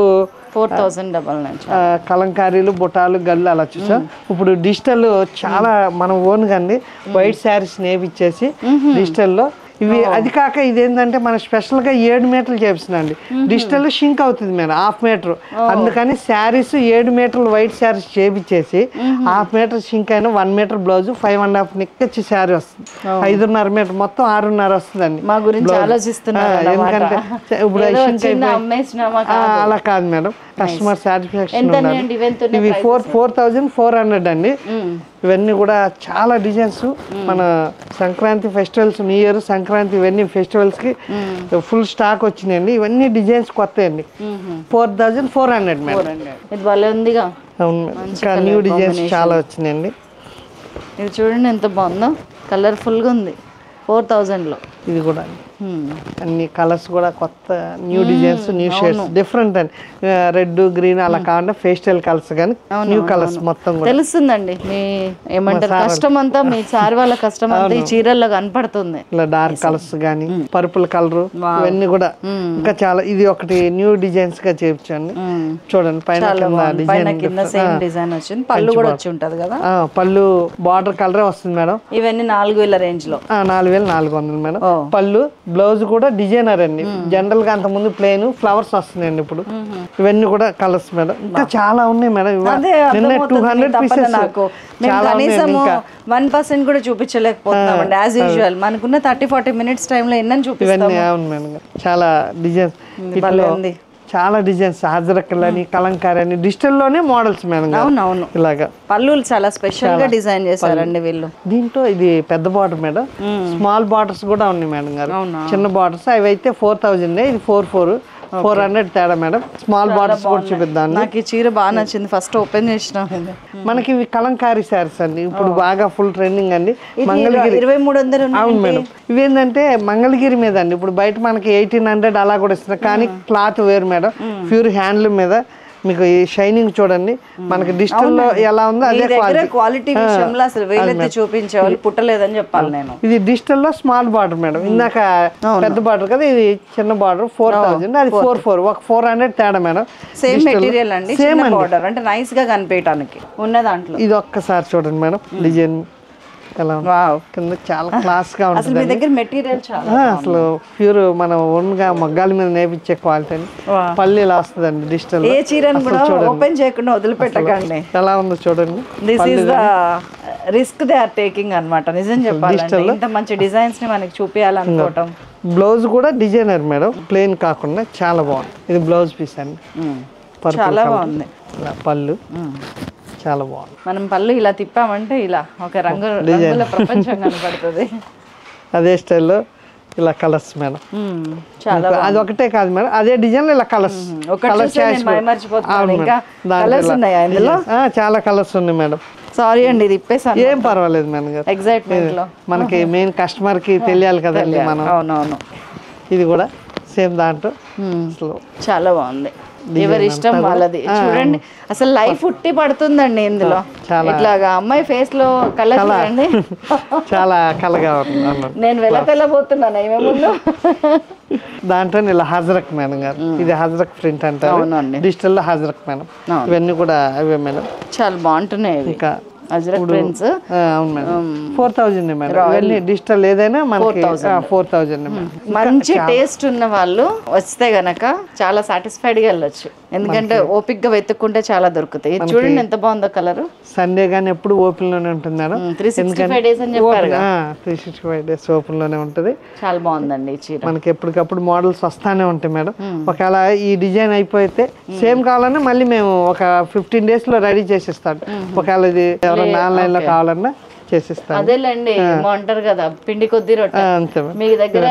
4,099 కలంకారీలు, బుటాలు, గల్లు అలా చూసా. ఇప్పుడు డిజిటల్ చాలా మనం ఓన్ కండి వైట్ శారీస్ నేపిచ్చేసి డిజిటల్లో ఇవి. అది కాక ఇదేంటంటే మన స్పెషల్ గా 7 మీటర్లు చేపిస్తున్నాండి. డిజిటల్ షింక్ అవుతుంది మేడం 1/2 మీటర్. అందుకని శారీస్ 7 మీటర్లు వైట్ శారీస్ చేపించేసి 1/2 మీటర్ షింక్ అయిన 1 మీటర్ బ్లౌజ్ 5.5 నిక్కచ్చి శారీ వస్తుంది. 5.5 మీటర్ మొత్తం 6.5 వస్తుందండి. మా గురించి ఆలోచిస్తున్నారు. ఎందుకంటే ఇప్పుడు అలా కాదు మేడం, కస్టమర్ సాటిస్ఫాక్షన్. ఇవి 4,400 అండి. ఇవన్నీ కూడా చాలా డిజైన్స్. మన Sankranti festivals, new year, Sankranti ఇవన్నీ ఫెస్టివల్స్ కి ఫుల్ స్టాక్ వచ్చినాయండి. ఇవన్నీ డిజైన్స్ కొత్త అండి. 4,400 మేడం. ఇది భలే ఉందిగా. అవును మేడం, ఇంకా న్యూ డిజైన్స్ చాలా వచ్చినాయండి. ఇది చూడండి ఎంత బాగుందో, కలర్ఫుల్ గా ఉంది. 4,000లో ఇది కూడా అన్ని కలర్స్ కూడా కొత్త new designs, new shades, different అండి. రెడ్, గ్రీన్ అలా కాకుండా ఫేస్టల్ కలర్స్ కానీ న్యూ కలర్స్ మొత్తం తెలుస్తుందండి. మీ ఏమంటారు కష్టం అంతా, మీ సార్ వాళ్ళ కష్టం అంతా ఈ చీరల్లో కనపడుతుంది. ఇలా డార్క్ కలర్స్ కానీ పర్పుల్ కలర్ ఇవన్నీ కూడా ఇంకా చాలా. ఇది ఒకటి న్యూ డిజైన్స్ గా చేయించండి. చూడండి పైన కింద సేమ్ డిజైన్ వచ్చింది. పళ్ళు కూడా వచ్చి ఉంటది కదా. పళ్ళు బార్డర్ కలరే వస్తుంది మేడం. ఇవన్నీ 4,000 రేంజ్ లో. 4,400 మేడం. పళ్ళు, బ్లౌజ్ కూడా డిజైనర్ అండి. జనరల్ గా అంత ముందు ప్లెయిన్ ఫ్లవర్స్ వస్తున్నాయండి. ఇప్పుడు ఇవన్నీ కూడా కలర్స్ మేడం. ఇంకా చాలా ఉన్నాయి మేడం. నిన్న 200 పీసెస్. చాలా 1% కూడా చూపించలేకపోతున్నామండి. యాజ్ యూజువల్ మనకున్న 30-40 మినిట్స్ టైంలో ఎన్నని చూపిస్తాము. అవును మేడం, చాలా డిజైన్స్. చాలా డిజైన్స్, హాజరక్కలు అని, కలంకారీ అని, డిజిటల్ లోనే మోడల్స్ మేడం. అవునవును, ఇలాగా పళ్ళు చాలా స్పెషల్ గా డిజైన్ చేశారండి వీళ్ళు. దీంట్లో ఇది పెద్ద బార్డర్ మేడం. స్మాల్ బార్డర్స్ కూడా ఉన్నాయి మేడం గారు. చిన్న బార్డర్స్ అవి అయితే 4,000. ఇది 400 తేడా మేడం. స్మాల్ బార్డర్స్ కూడా చూపిద్దాం. నాకు ఈ చీర బాగా నచ్చింది. ఫస్ట్ ఓపెన్ చేసిన మనకి ఇవి కలంకారీ శారీస్ అండి. ఇప్పుడు బాగా ఫుల్ ట్రెండింగ్ అండి. మంగళగిరి 2,300. అవును మేడం. ఇవేంటంటే మంగళగిరి మీద అండి. ఇప్పుడు బయట మనకి 1,800 అలా కూడా ఇస్తున్నారు. కానీ క్లాత్ వేరు మేడం, ప్యూర్ హ్యాండ్లూమ్ మీద. మీకు ఈ షైనింగ్ చూడండి, మనకి డిజిటల్ లో ఎలా ఉందో అదే క్వాలిటీ విషయంలో అసలు వేలెత్తి చూపించే వాళ్ళు పుట్టలేదని చెప్పాలి నేను. ఇది డిజిటల్ లో స్మాల్ బార్డర్ మేడం. ఇందాక పెద్ద బార్డర్ కదా, ఇది చిన్న బార్డర్ 4,000. అది 4,400. ఒక 400 తేడా మేడం. సేమ్ మెటీరియల్ అండి, సేమ్ బార్డర్. అంటే నైస్ గా కనిపించడానికి ఉన్న దాంట్లో. ఇది ఒక్కసారి చూడండి మేడం, డిజైన్ ఎలా కింద చాలా క్లాస్ గా ఉంటుంది. మీ దగ్గర మెటీరియల్ చాలా అసలు ప్యూర్ మన ఓన్ గా మగ్గాల మీద నేర్పించే క్వాలిటీ. పళ్ళు ఇలా వస్తుందండి డిజిటల్. ఏ చీరను కూడా ఓపెన్ చేయకుండా వదిలిపెట్టకండి. ఎలా ఉందో చూడండి. This is the risk they are taking అన్నమాట. నిజం చెప్పాలంటే ఇంత మంచి డిజైన్స్ ని మనకి చూపించాలనుకోవటం. బ్లౌజ్ కూడా డిజైనర్ మేడం, ప్లెయిన్ కాకుండా చాలా బాగుంది. ఇది బ్లౌజ్ పీస్ అండి, చాలా బాగుంది. పళ్ళు చాలా బాగుంది. మనం పళ్ళు ఇలా తిప్పామంటే ఇలా ఒక రంగుల ప్రపంచం కనపడుతుంది. అదే స్టైల్లో ఇలా కలర్స్ మేడం. అది ఒకటే కాదు మేడం, అదే డిజైన్ ఇలా కలర్స్. చాలా కలర్స్ ఉన్నాయి మేడం. సారీ అండి ఇది ఇప్పేసాను ఏం పర్వాలేదు మేడం గారు, ఎగ్జైట్మెంట్ లో. మనకి మెయిన్ కస్టమర్ కి తెలియాలి కదండి మనం. అవునవును. ఇది కూడా సేమ్ దాంట్లో అసలు చాలా బాగుంది. ఎవరి ఇష్టం వాళ్ళది. చూడండి అసలు లైఫ్ ఉట్టి పడుతుందండి ఇందులో. ఇట్లాగా అమ్మాయి ఫేస్ లో కలర్ చూడండి, చాలా కలగా ఉంది. నేను వెళ్ళబోతున్నాను ఏమే ముందు. దాంట్లో ఇలా హజరక్ మేడం గారు, ఇది హజరక్ ప్రింట్ అంటారు, డిజిటల్ లో హజరక్ మేడం. ఇవన్నీ కూడా అవే మేడం, చాలా బాగుంటున్నాయి. ఇంకా అజ్రక్ ప్రింట్స్. అవును మేడం, 4000 మేడం. ఇవన్నీ డిజిటల్ ఏదైనా మనకి 4000 మంచి టేస్ట్ ఉన్న వాళ్ళు వస్తే గనక చాలా సాటిస్ఫైడ్ గా వెళ్ళొచ్చు. ఎందుకంటే ఓపిక్ గా వెతుక్కుంటే చాలా దొరుకుతాయి. చూడండి ఎంత బాగుందో కలర్. సండే గానీ ఎప్పుడు ఓపెన్ లోనే ఉంటుంది మేడం. 365 days అని చెప్పారు. 365 days ఓపెన్ లోనే ఉంటుంది. చాలా బాగుందండి ఈ చీర. మనకి ఎప్పటికప్పుడు మోడల్స్ వస్తానే ఉంటాయి మేడం. ఒకవేళ ఈ డిజైన్ అయిపోతే సేమ్ కావాలన్నా మళ్ళీ మేము ఒక 15 days లో రెడీ చేసిస్తాం. ఒకవేళ ఇది ఎవరైనా ఆన్లైన్ లో కావాలన్నా చేసిస్తాను. అదేలేండి, అంటారు కదా పిండి కొద్ది రొట్టె. మీ దగ్గర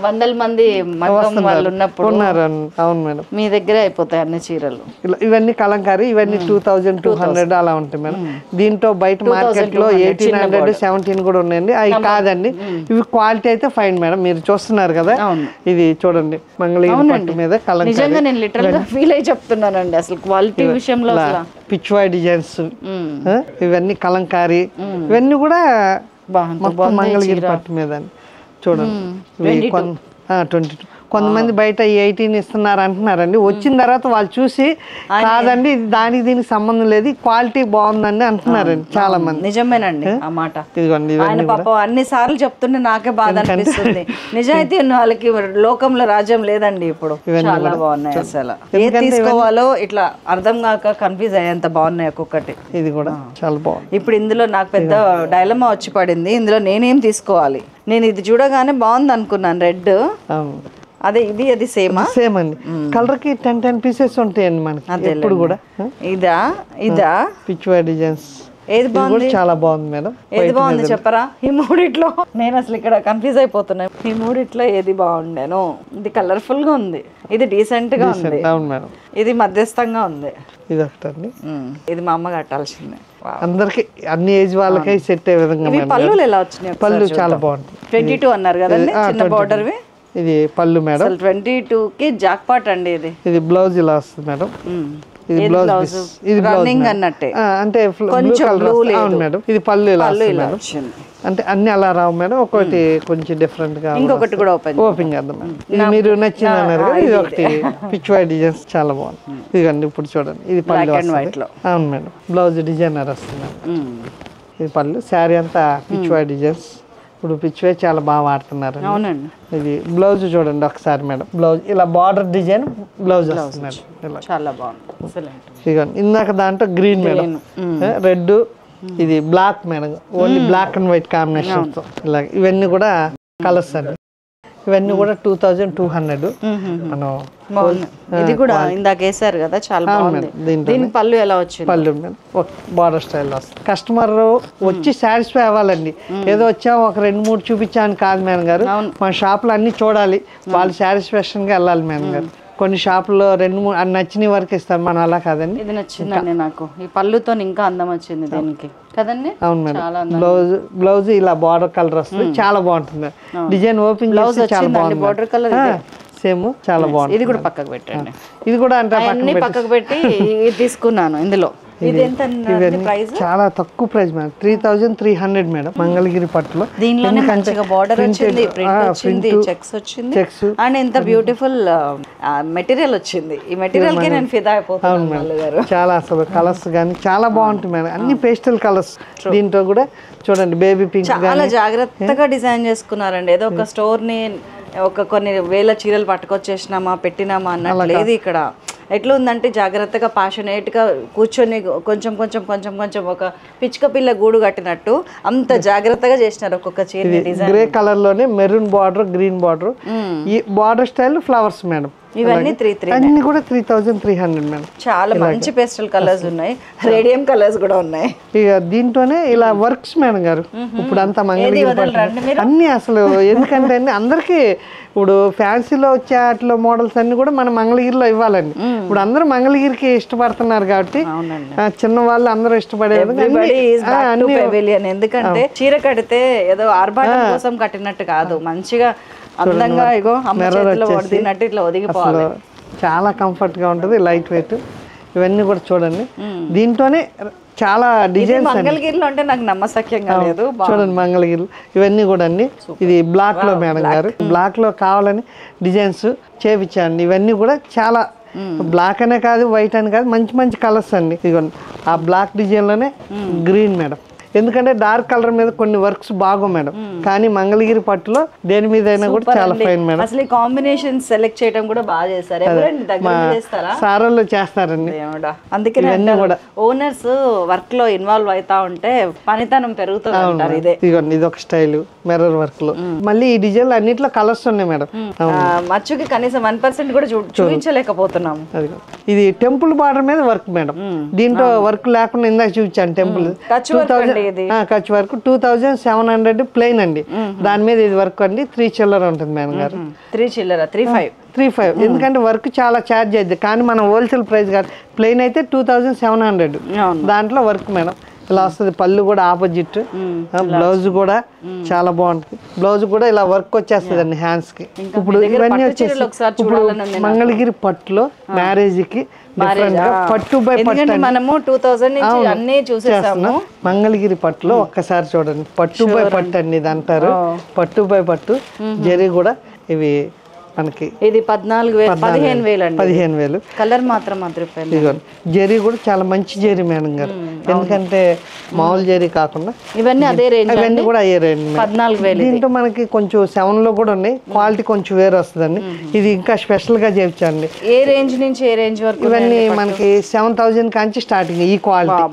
100 మంది మగ్గం వాళ్ళు ఉన్నప్పుడు ఉన్నారు. అవును మేడం, మీ దగ్గర అయిపోతాయి అన్ని చీరలు. ఇవన్నీ కలంకారీ, ఇవన్నీ 2200 అలా ఉంటాయి మేడం. దీంట్లో బయట మార్కెట్ లో 1800, 17 కూడా ఉన్నాయండి. అవి కాదండి, ఇవి క్వాలిటీ అయితే ఫైన్ మేడం. మీరు చూస్తున్నారు కదా, ఇది చూడండి మంగళగిరి పట్టు మీద కలంకారీ. నిజంగా నేను లిటరల్ గా ఫీల్ అయి చెప్తున్నానండి అసలు క్వాలిటీ విషయంలో. పిచ్వాయ్ డిజైన్స్, ఇవన్నీ కలంకారీ, ఇవన్నీ కూడా మొత్తం మంగళగిరి పట్టు మీద చూడండి. 22. కొంతమంది బయట 18 ఇస్తున్నారు అంటున్నారండి. వచ్చిన తర్వాత వాళ్ళు చూసి కాదండి దానికి దీనికి సంబంధం లేదు, క్వాలిటీ బాగుందండి అంటున్నారండి చాలా మంది. నిజమేనండి ఆ మాట. ఇదిగోండి ఆయన పాపం అన్ని సార్లు చెప్తుంటే నాకే బాధ అనిపిస్తుంది. నిజాయితీ ఉన్న వాళ్ళకి లోకంలో రాజ్యం లేదండి ఇప్పుడు. చాలా బాగున్నాయి అసలు. ఏది తీసుకోవాలో ఇట్లా అర్థం కాక కన్ఫ్యూజ్ అయ్యేంత బాగున్నాయి ఒక్కొక్కటి. ఇది కూడా చాలా బాగుంది. ఇప్పుడు ఇందులో నాకు పెద్ద డైలమా వచ్చి పడింది. ఇందులో నేనేం తీసుకోవాలి? నేను ఇది చూడగానే బాగుంది అనుకున్నాను, రెడ్. అదే ఇది అది సేమ్ అండి. కలర్ కి 10 పీసెస్ ఉంటాయండి మనకి ఎప్పుడు కూడా. ఇదా పిచ్వాయ్ డిజైన్స్. ఏది బాగుంది? చాలా బాగుంది మేడం. ఏది బాగుంది చెప్పరా? ఈ మూడిట్లో నేను అసలు ఇక్కడ కన్ఫ్యూజ్ అయిపోతున్నా. ఈ మూడిట్లో ఏది బాగుండేను? ఇది కలర్ఫుల్ గా ఉంది, ఇది డీసెంట్ గా ఉంది. అవును మేడం, ఇది మధ్యస్థంగా ఉంది. ఇది ఒకటండి. ఇది మా అమ్మ కట్టాల్సిందే. అందరికి అన్ని ఏజ్ వాళ్ళకి సెట్ అయ్యే విధంగా. పళ్ళు ఎలా వచ్చినాయి? పళ్ళు చాలా బాగుంది. 22 అన్నారు కదండి, చిన్న బార్డర్. ఇది పళ్ళు మేడం. 22కి జాక్ పాట్ అండి. ఇది బ్లౌజ్ ఇలా వస్తుంది మేడం. ఇది బ్లౌజ్, ఇది రన్నింగ్ అన్నట్టే, అంటే కొంచెం బ్లూ లేదు. అవును మేడం, ఇది పళ్ళు ఇలా వస్తుంది. అంటే అన్ని అలా రావు మేడం, ఒకటి కొంచెం డిఫరెంట్ గా. ఇంకొకటి కూడా ఓపెన్ చేద్దాం. ఇది మీరు నచ్చింది అన్నారు కదా, ఇది ఒకటి పిచ్వాయ్ డిజైన్స్ చాలా బాగుంది. ఇదిగండి ఇప్పుడు చూడండి, ఇది పళ్ళు వస్తుంది. అవును మేడం, బ్లౌజ్ డిజైనర్ వస్తుంది. ఇది పళ్ళు. శారీ అంతా పిచ్వాయ్ డిజైన్స్. ఇప్పుడు పిచ్వాయ్ చాలా బాగా వాడుతున్నారు. అవునండి. ఇది బ్లౌజ్ చూడండి ఒకసారి మేడం. బ్లౌజ్ ఇలా బార్డర్ డిజైన్ బ్లౌజ్ వస్తుంది. చాలా బాగుంది. ఇదిగోండి ఇందాక దాంట్లో గ్రీన్ మేడం, రెడ్, ఇది black madam. Only black and white combination తో ఇలా. ఇవన్నీ కూడా కలర్స్ అండి. ఇవన్నీ కూడా 2200. మనం ఇది కూడా ఇందాక వేసారు కదా, చాలా బాగుంది. దీని పళ్ళు ఎలా వచ్చింది? పళ్ళు బార్డర్ స్టైల్ వస్తుంది. కస్టమర్ వచ్చి సాటిస్ఫై అవ్వాలండి. ఏదో వచ్చా ఒక 2-3 చూపించాను కాదు మేడం గారు. మన షాప్ లో అన్ని చూడాలి, వాళ్ళు సాటిస్ఫాక్షన్ గా వెళ్ళాలి మేడం గారు. కొన్ని షాపుల్లో 2-3 నచ్చిన వరకు ఇస్తారు, మనం అలా కాదండి. ఇది నచ్చిందండి నాకు. ఈ పళ్ళుతో ఇంకా అందం వచ్చింది దీనికి కదండి. అవును మేడం. బ్లౌజ్ ఇలా బార్డర్ కలర్ వస్తుంది, చాలా బాగుంటుంది. డిజైన్ ఓపెన్ బ్లౌజ్ చాలా బాగుంది. బార్డర్ కలర్ సేమ్ చాలా బాగుంది. ఇది కూడా పక్కకు పెట్టండి. ఇది కూడా అంటే పక్కకు పెట్టి తీసుకున్నాను. ఇందులో చాలా తక్కువ ప్రైస్ మేడం, 3300 మేడం. మంగళగిరి పట్టులో దీనిలోనే మంచిగా బార్డర్ వచ్చింది, ప్రింట్ వచ్చింది, చెక్స్ వచ్చింది, అండ్ ఎంత బ్యూటిఫుల్ మెటీరియల్ వచ్చింది. ఈ మెటీరియల్ కి నేను ఫిదా అయిపోతాను. చాలా అసలు కలర్స్ కానీ చాలా బాగుంటుంది మేడం, అన్ని పేస్టల్ కలర్స్. దీంట్లో కూడా చూడండి బేబీ పింక్. చాలా జాగ్రత్తగా డిజైన్ చేసుకున్నారండి. ఏదో ఒక స్టోర్ ని కొన్ని వేల చీరలు పట్టుకొచ్చేసినామా పెట్టినామా అన్నట్టు లేదు ఇక్కడ. ఎట్లా ఉందంటే జాగ్రత్తగా ప్యాషనేట్గా కూర్చొని కొంచెం కొంచెం కొంచెం కొంచెం ఒక పిచ్చుక పిల్ల గూడు కట్టినట్టు అంత జాగ్రత్తగా చేసినారు ఒక్కొక్క చీర డిజైన్. గ్రే కలర్ లోనే మెరూన్ బార్డర్, గ్రీన్ బార్డర్. ఈ బార్డర్ స్టైల్ ఫ్లవర్స్ మేడం. ఇవన్నీ 3 అన్ని కూడా 3300 మేడం. చాలా మంచి పేస్టల్ కలర్స్ ఉన్నాయి, రేడియం కలర్స్ కూడా ఉన్నాయి. ఇక దీంట్లోనే ఇలా వర్క్స్ మేడం గారు ఇప్పుడు అంతా మంగళగిరి పట్టు అన్ని అసలు ఎందుకంటే అండి అందరికీ ఇప్పుడు ఫ్యాన్సీలో వచ్చే వాటిలో మోడల్స్ అన్ని కూడా మన మంగళగిరిలో ఇవ్వాలండి. ఇప్పుడు అందరూ మంగళగిరికి ఇష్టపడుతున్నారు కాబట్టి చిన్న వాళ్ళు అందరూ ఇష్టపడే ఎందుకంటే చీర కడితే ఏదో ఆర్భాటం కోసం కట్టినట్టు కాదు, మంచిగా అందంగా ఇగో వదిలినట్టు ఇట్లా ఒదిగిపోవాలి. చాలా కంఫర్ట్ గా ఉంటుంది, లైట్ వెయిట్. ఇవన్నీ కూడా చూడండి దీంట్లోనే చాలా డిజైన్స్. మంగళగిరిలో అంటే నాకు నమ్మశక్యంగా లేదు. చూడండి మంగళగిరిలో ఇవన్నీ కూడా అండి. ఇది బ్లాక్ లో మేడం గారు బ్లాక్ లో కావాలని డిజైన్స్ చేపించండి. ఇవన్నీ కూడా చాలా బ్లాక్ అనే కాదు, వైట్ అని కాదు, మంచి మంచి కలర్స్ అండి. ఇదిగోండి ఆ బ్లాక్ డిజైన్ లోనే గ్రీన్ మేడం. ఎందుకంటే డార్క్ కలర్ మీద కొన్ని వర్క్స్ బాగు మేడం, కానీ మంగళగిరి పట్టులో దేని మీద అయినా కూడా చాలా ఫైన్ మేడం. అసలు ఈ కాంబినేషన్ సెలెక్ట్ చేయడం కూడా బాగా చేస్తారు. సారాల్లో చేస్తారండి. అందుకే కూడా ఓనర్స్ వర్క్ లో ఇన్వాల్వ్ అవుతా ఉంటే పనితనం పెరుగుతుంది. ఇదిగోండి ఇది ఒక స్టైల్ మిర్రర్ వర్క్ లో. మళ్ళీ ఈ డిజైన్ అన్నిట్లో కలర్స్ ఉన్నాయి మేడం. మచ్చుకి కనీసం 1% కూడా చూపించలేకపోతున్నాము. ఇది టెంపుల్ బార్డర్ మీద వర్క్ మేడం. దీంట్లో వర్క్ లేకుండా ఇందాక చూపించాను టెంపుల్ ఖర్చు వరకు 2700 ప్లెయిన్ అండి. దాని మీద ఇది వర్క్ అండి 3 చిల్లర ఉంటుంది మేడం గారు. 3,500 ఎందుకంటే వర్క్ చాలా ఛార్జ్ అయింది, కానీ మనం హోల్సేల్ ప్రైస్ కాదు. ప్లెయిన్ అయితే 2700 దాంట్లో వర్క్ మేడం. ఇలా వస్తుంది. పళ్ళు కూడా ఆపోజిట్, బ్లౌజ్ కూడా చాలా బాగుంటుంది. బ్లౌజ్ కూడా ఇలా వర్క్ వచ్చేస్తుంది అండి హ్యాండ్స్ కి. ఇప్పుడు ఇవన్నీ వచ్చేసి ఇప్పుడు మంగళగిరి పట్టులో మ్యారేజ్ కి పట్టు బై పట్టు మనము 2000 నుంచి అన్ని చూసేసాము. మంగళగిరి పట్టులో ఒక్కసారి చూడండి, పట్టు బై పట్టు అండి ఇది అంటారు. పట్టు బై పట్టు జరీ కూడా ఇవి మనకి ఇది 15,000 అండి. 15,000 కలర్ మాత్రం జరీ కూడా చాలా మంచి జరీ మేడం గారు. ఎందుకంటే మామూలు జరీ కాకుండా ఇవన్నీ అదే రేంజ్, ఇవన్నీ కూడా అయ్యే రేంజ్. 14,000. దీంట్లో మనకి కొంచెం 7 లో కూడా ఉన్నాయి, క్వాలిటీ కొంచెం వేరే వస్తుందండి. ఇది ఇంకా స్పెషల్ గా చేయించండి. ఏ రేంజ్ నుంచి ఏ రేంజ్ వరకు? ఇవన్నీ మనకి 7,000 కాంచి స్టార్టింగ్. ఈ క్వాలిటీ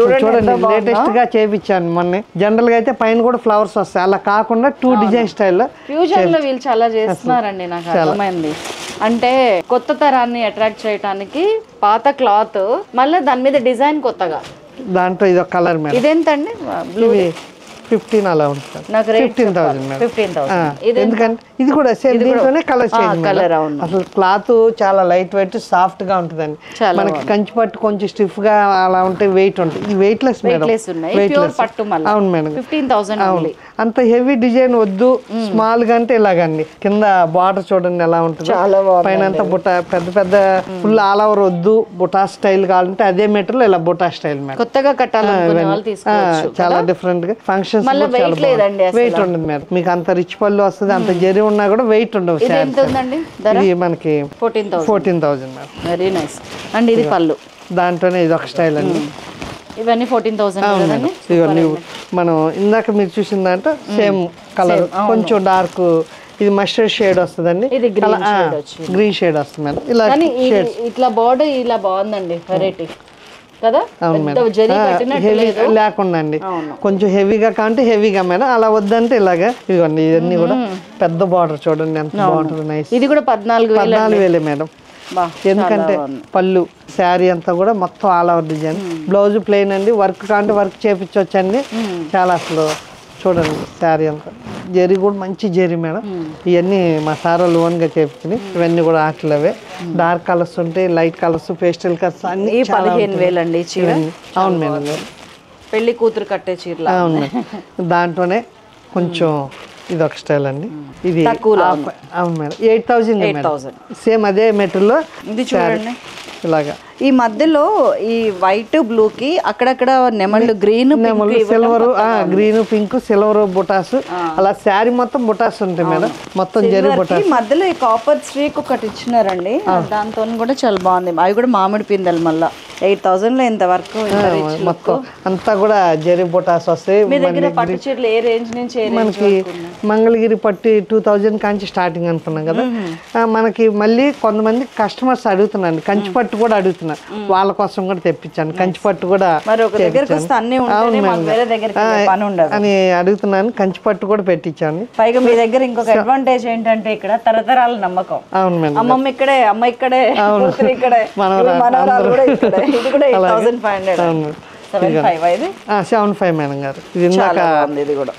చూడండి లేటెస్ట్ గా చేయించాను మొన్న. జనరల్ గా అయితే పైన కూడా ఫ్లవర్స్ వస్తాయి, అలా కాకుండా 2 డిజైన్ స్టైల్ ఫ్యూజన్ లో వీళ్ళు చాలా చేస్తున్నారండి. నాకు అర్థమైంది. అంటే కొత్త తరాన్ని అట్రాక్ట్ చేయడానికి పాత క్లాత్ మళ్ళీ దాని మీద డిజైన్ కొత్తగా. దాంట్లో ఇది ఒక కలర్ మేడం. ఇదేంటండి? 15 అలా ఉంటుంది. నాకు 15,000 ఎందుకంటే ఇది కూడా సేమ్ దీంట్లోనే కలర్ చేంజ్. అసలు క్లాత్ చాలా లైట్ వెయిట్ సాఫ్ట్ గా ఉంటుందండి. మనకి కంచి పట్టు కొంచెం స్టిఫ్ గా అలా ఉంటే వెయిట్ ఉంటుంది. ఇది వెయిట్ లెస్ మేడం. అవును మేడం. 15,000. అంత హెవీ డిజైన్ వద్దు, స్మాల్ గా అంటే ఇలాగండి. కింద బార్డర్ చూడండి ఎలా ఉంటుంది, పైన అంతా బుటా పెద్ద పెద్ద ఫుల్ ఆల్ ఓవర్ వద్దు, బుటా స్టైల్ కావాలంటే అదే మెటీరియల్ ఇలా బుటా స్టైల్ మేడం. కొత్తగా కట్టాలనుకునే వాళ్ళు తీసుకోవచ్చు. చాలా డిఫరెంట్ గా ఫంక్షన్ వెయిట్ ఉండదు మేడం. మీకు అంత రిచ్ పళ్ళు వస్తుంది, అంత జరి ఉన్నా కూడా వెయిట్ ఉండవు. ఇది మనకి 14,000 మేడం. వెరీ నైస్ అండ్ ఇది పళ్ళు. దాంట్లోనే ఇది ఒక స్టైల్ అండి. ఇవన్నీ 14,000. ఇవన్నీ మనం ఇందాక మీరు చూసిన దాంట్లో సేమ్ కలర్, కొంచెం డార్క్. ఇది మస్టర్డ్ షేడ్ వస్తుందండి, గ్రీన్ షేడ్ వస్తుంది మేడం. ఇలా ఇట్లా బార్డర్ ఇలా బాగుందండి, వెరైటీ కదా. లేకుండా అండి కొంచెం హెవీగా కాంటే హెవీగా మేడం, అలా వద్దంటే ఇలాగా. ఇదిగోండి ఇవన్నీ కూడా పెద్ద బార్డర్ చూడండి ఎంత బాగుంటుంది. నైస్. ఇది కూడా 14,000 మేడం. ఎందుకంటే పళ్ళు శారీ అంతా కూడా మొత్తం all over design. Blouse plain అండి, వర్క్ కాంటే వర్క్ చేపించవచ్చండి. చాలా అసలు చూడండి శారీ అంతా జరీ కూడా మంచి జరీ మేడం. ఇవన్నీ మా సార్ లోన్ గా చేపించింది. ఇవన్నీ కూడా ఆటలవే. డార్క్ కలర్స్ ఉంటాయి, లైట్ కలర్స్, పేస్టల్ కలర్స్ అన్ని. 15,000 అండి చీర. అవును మేడం. పెళ్లి కూతురు కట్టే చీర. అవును. దాంట్లోనే కొంచెం ఇది ఒక స్టైల్ అండి. ఇది అవును మేడం. 8,000 సేమ్ అదే మెటీరియల్. ఇది చూడండి ఇలాగా. ఈ మధ్యలో ఈ వైట్ బ్లూ కి అక్కడక్కడ నెమళ్ళు, green silver, green pink silver బుటాస్, అలా శారీ మొత్తం బుటాస్ ఉంటాయి మేడం. మొత్తం జరీ బుటాస్. మధ్యలో ఈ కాపర్ స్ట్రీక్ ఒకటి ఇచ్చినారండి, దాంతో కూడా చాలా బాగుంది. అవి కూడా మామిడి పిందెలు. మళ్ళీ 8,000 లో ఇంత వరకు మొత్తం అంతా కూడా జరీ బుటాస్ వస్తాయి. మీ దగ్గర పట్టు చీరలు ఏ రేంజ్ నుంచి? మనకి మంగళగిరి పట్టు 2,000 కాంచి స్టార్టింగ్ అనుకున్నాం కదా. మనకి మళ్ళీ కొంతమంది కస్టమర్స్ అడుగుతున్నాండి, కంచి పట్టు కూడా అడుగుతున్నారు. చేస్తున్నా, వాళ్ళ కోసం కూడా తెప్పించాను. కంచిపట్టు కూడా మరి ఒక దగ్గరికి వస్తే అన్నీ ఉంటేనే మాకు వేరే దగ్గరికి వెళ్ళే పని ఉండదు అని అడుగుతున్నాను. కంచిపట్టు కూడా పెట్టించాను. పైగా మీ దగ్గర ఇంకొక అడ్వాంటేజ్ ఏంటంటే ఇక్కడ తరతరాల నమ్మకం. అవును మేడం. అమ్మమ్మ ఇక్కడే, అమ్మ ఇక్కడే, కూతురు ఇక్కడే, మనవరాలు కూడా ఇక్కడే. ఇది కూడా 8500. 75 ఇది 75 మేడం గారు. ఇది ఇందాక ఇది కూడా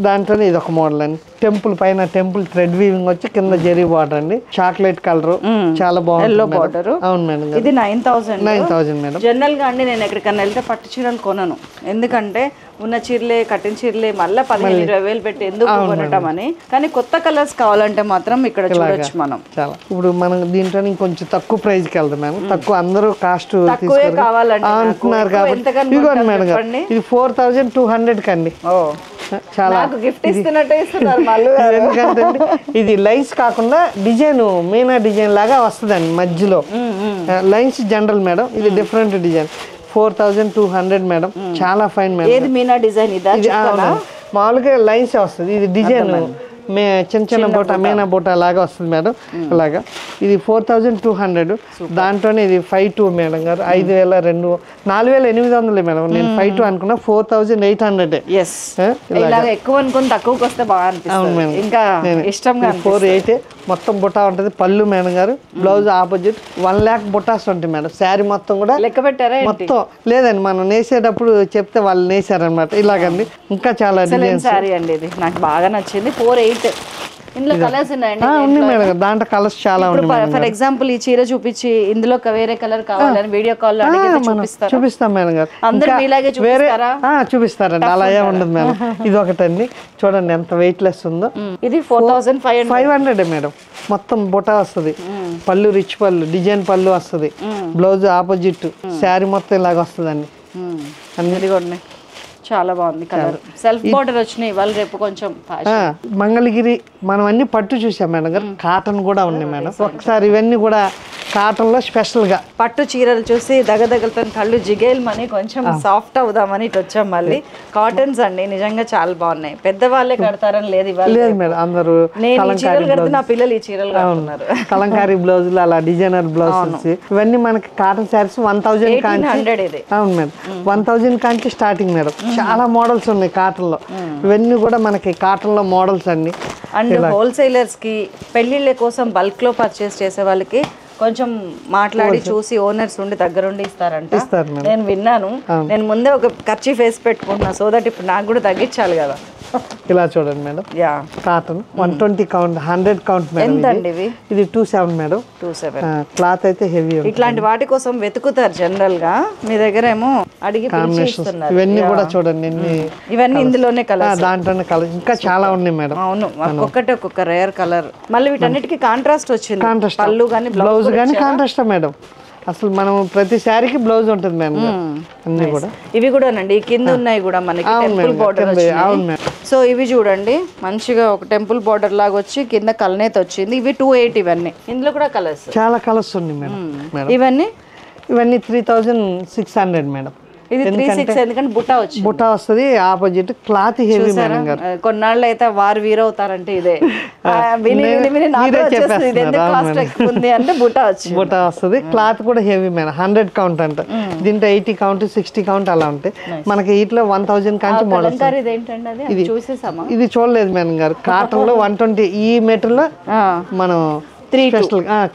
దాంట్లోనే ఇది ఒక మోడల్ అండి. టెంపుల్ పైన టెంపుల్ థ్రెడ్ వీవింగ్ వచ్చి కింద జెరీ బార్డర్ అండి. చాక్లెట్ కలర్ చాలా బాగుంది. Yellow border. అవును మేడం. ఇది 9000 మేడం. జనరల్ గా అండి నేను ఎక్కడికన్నా వెళ్తే పట్టు చీరలు కొనను, ఎందుకంటే ఉన్న చీరలే కట్టిన చీరలే మళ్ళీ 15,000-20,000 పెట్టి ఎందుకు కొనటం అని. కానీ కొత్త కలర్స్ కావాలంటే మాత్రం ఇక్కడ చూడొచ్చు మనం. చాలా ఇప్పుడు మనం దీంట్లో ఇంకొంచెం తక్కువ ప్రైస్ కి వెళ్తాం మేడం. తక్కువ అందరూ కాస్ట్ తక్కువే కావాలంటే అంటున్నారు కాబట్టి ఇదిగోండి మేడం గారు, ఇది 4200 కండి. చాలా గిఫ్ట్ ఇస్తున్నట్టు ఇస్తున్నారు మళ్ళీ. ఎందుకంటే ఇది లైన్స్ కాకుండా డిజైన్ మీనా డిజైన్ లాగా వస్తుందండి మధ్యలో. లైన్స్ జనరల్ మేడం, ఇది డిఫరెంట్ డిజైన్. 4200 మేడం. చాలా ఫైన్ మేడం. ఏది మీనా డిజైన్? ఇది మామూలుగా లైన్స్ వస్తుంది. ఇది డిజైన్ చిన్న చిన్న బూట మీనా బూట లాగా వస్తుంది మేడం. ఇలాగా ఇది 4200. దాంట్లోనే ఇది 52 మేడం గారు. 4800 మేడం. నేను 52 అనుకున్నా. 4800. ఇలాగ ఎక్కువ అనుకుని తక్కువకి వస్తే బాగా అనిపిస్తుంది. ఇంకా ఇష్టంగా 48 మొత్తం బుట్టా ఉంటుంది. పళ్ళు మేడం గారు. బ్లౌజ్ ఆపోజిట్ 1 lakh బుట్టాస్ ఉంటాయి మేడం. శారీ మొత్తం కూడా లెక్క పెట్టారా? మొత్తం లేదండి, మనం నేసేటప్పుడు చెప్తే వాళ్ళు నేసారనమాట. ఇలాగండి ఇంకా చాలా డిజైన్స్. శారీ అండి ఇది నాకు బాగా నచ్చింది. 48. ఇందులో కలర్స్ ఉన్నాయండి. ఉన్నాయి మేడం, దాంట్లో కలర్స్ చాలా ఉన్నాయి. ఫర్ ఎగ్జాంపుల్ ఈ చీర చూపించి ఇందులో వేరే కలర్ కావాలని వీడియో కాల్ లో చూపిస్తాం మేడం గారు. అందరూ మీలాగే చూపిస్తారా? చూపిస్తారండి, అలా ఏ ఉండదు మేడం. ఇది ఒకటండి చూడండి ఎంత వెయిట్ లెస్ ఉందో. ఇది 4500 మేడం. మొత్తం బుటా వస్తుంది. పళ్ళు రిచ్ పళ్ళు, డిజైన్ పళ్ళు వస్తుంది. బ్లౌజ్ ఆపోజిట్, శారీ మొత్తం ఇలాగ వస్తుందండి. అన్ని కూడా చాలా బాగుంది కలర్. సెల్ఫ్ బోర్డర్ వచ్చినాయి. వాళ్ళు రేపు కొంచెం మంగళగిరి మనం అన్ని పట్టు చూసాం మేడం గారు. కాటన్ కూడా ఉన్నాయి మేడం. ఒకసారి ఇవన్నీ కూడా కాటన్ లో స్పెషల్ గా పట్టు చీరలు చూసి దగదగలతో కళ్ళు జిగేల్మని కొంచెం సాఫ్ట్ అవుదామని ఇటు వచ్చాం. మళ్ళీ కాటన్స్ అండి నిజంగా చాలా బాగున్నాయి. పెద్దవాళ్ళే కడతారని లేదు ఇవాళ. లేదు మేడం, అందరూ నేను చీరలు కడితే నా పిల్లలు ఈ చీరలు కడుతున్నారు. కలంకారీ బ్లౌజులు అలా డిజైనర్ బ్లౌజెస్ ఇవన్నీ మనకి కాటన్ శారీస్ 1000 కాంచి. అవును మేడం, 1000 కాంచి స్టార్టింగ్ మేడం. చాలా మోడల్స్ ఉన్నాయి కాటన్ లో. ఇవన్నీ కూడా మనకి కాటన్ లో మోడల్స్ అన్ని. అండ్ హోల్సేలర్స్ కి పెళ్లిళ్ళ కోసం బల్క్ లో పర్చేస్ చేసే వాళ్ళకి కొంచెం మాట్లాడి చూసి ఓనర్స్ ఉండి దగ్గరుండి ఇస్తారంట. నేను విన్నాను. నేను ముందే ఒక ఖర్చు ఫేస్ పెట్టుకుంటున్నా, సో దట్ ఇప్పుడు నాకు కూడా తగ్గించాలి కదా. ఇలా చూడండి madam. Cotton 120 count, 100 count madam. ఎంతండి ఇవి? ఇది 27 మేడం. 27. క్లాత్ అయితే హెవీ. ఇట్లాంటి వాటి కోసం వెతుకుతారు జనరల్ గా. మీ దగ్గర ఏమో అడిగి ఇస్తున్నారు. ఇవన్నీ కూడా చూడండి, ఇవన్నీ ఇందులోనే కలర్. దాంట్లోనే కలర్ ఇంకా చాలా ఉన్నాయి మేడం. అవును, ఒక్కొక్క రేర్ కలర్. మళ్ళీ వీటన్నిటికీ కాంట్రాస్ట్ వచ్చింది. పళ్ళు కానీ బ్లౌజ్ కానీ కాంట్రాస్ట్ మేడం. అసలు మనం ప్రతి శారీకి బ్లౌజ్ ఉంటుంది మేడం. అన్ని కూడా ఇవి కూడానండి కింద ఉన్నాయి కూడా మనకి టెంపుల్ బోర్డర్. సో ఇవి చూడండి మంచిగా ఒక టెంపుల్ బోర్డర్ లాగా వచ్చి కింద కలనేత వచ్చింది. ఇవి 280. ఇవన్నీ ఇందులో కూడా కలర్స్ చాలా కలర్స్ ఉన్నాయి మేడం. ఇవన్నీ 3600 మేడం. ఇది 36 ఎందుకంటే బుట్టా వస్తుంది ఆపోజిట్. క్లాత్ హెవీ మేడం గారు. కొన్నాళ్ళు అయితే వారు వీరవుతారంటే ఇదే అంటే బుట్టా వస్తుంది. క్లాత్ కూడా హెవీ మేడం. 100 కౌంట్ అంట. దీంట్లో 80 కౌంట్, 60 కౌంట్ అలా ఉంటాయి. మనకి వీటిలో 1000 కాంచి మోడల్. ఇది చూడలేదు మేడం గారు. కాటన్ లో 120. ఈ మెటీరియల్ లో మనం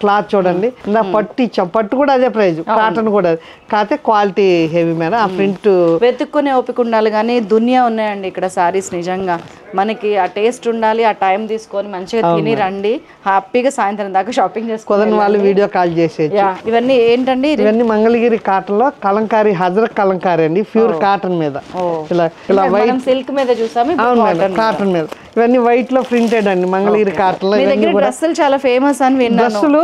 క్లాత్ చూడండి. పట్టు ఇచ్చాం. పట్టు కూడా అదే ప్రైస్, కాటన్ కూడా కాకపోతే క్వాలిటీ హెవీ మేడం. ఆ ప్రింట్ వెతుక్కునే ఓపిక ఉండాలి. కానీ దునియా ఉన్నాయండి ఇక్కడ సారీస్. నిజంగా మనకి ఆ టేస్ట్ ఉండాలి. ఆ టైం తీసుకొని మంచిగా తిని రండి. హ్యాపీగా సాయంత్రం దాకా షాపింగ్ చేసుకోవాలి. వాళ్ళు వీడియో కాల్ చేసేది. ఇవన్నీ ఏంటండి? ఇవన్నీ మంగళగిరి కాటన్ లో కలంకారీ, హజరత్ కలంకారీ అండి. ప్యూర్ కాటన్ మీద ఇలా వైట్ సిల్క్ మీద చూసాము. కాటన్ మీద ఇవన్నీ వైట్ లో ప్రింటెడ్ అండి. మంగళగిరి కాటన్ లో డ్రెస్సులు చాలా ఫేమస్ అని విన్నాను. డ్రెస్సులు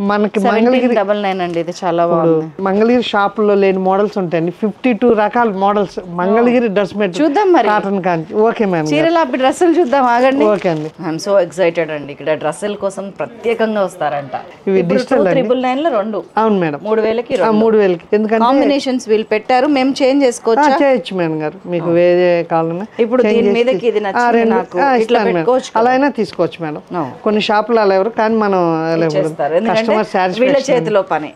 మనకి మంగళగిరి 99 అండి. ఇది చాలా బాగుంది. మంగళగిరి షాప్ లో లేని మోడల్స్ ఉంటాయండి. 52 రకాల మోడల్స్ మంగళగిరి డ్రెస్ మెటీరియల్. చూద్దాం మరి కాటన్ కాంచి. Okay madam. చీరలు అప్పుడు డ్రెస్సులు చూద్దాం. ఆగండి. ఓకే అండి. ఐఎమ్ సో ఎక్సైటెడ్ అండి. ఇక్కడ డ్రెస్సుల కోసం ప్రత్యేకంగా వస్తారంట. ఇవి డిజిటల్ 999 లో 2. అవును మేడం. 3000కి 3000కి. ఎందుకంటే కాంబినేషన్స్ వీళ్ళు పెట్టారు. మేము చేంజ్ చేసుకోవచ్చు. చేయొచ్చు మేడం గారు. మీకు వేరే కావాలన్నా ఇప్పుడు దీని మీదకి ఇది నచ్చింది నాకు. ఇట్లా పెట్టుకోవచ్చు. అలా అయినా తీసుకోవచ్చు మేడం. కొన్ని షాపులు అలా ఎవరు కానీ మనం కస్టమర్ వీళ్ళ చేతిలో పని.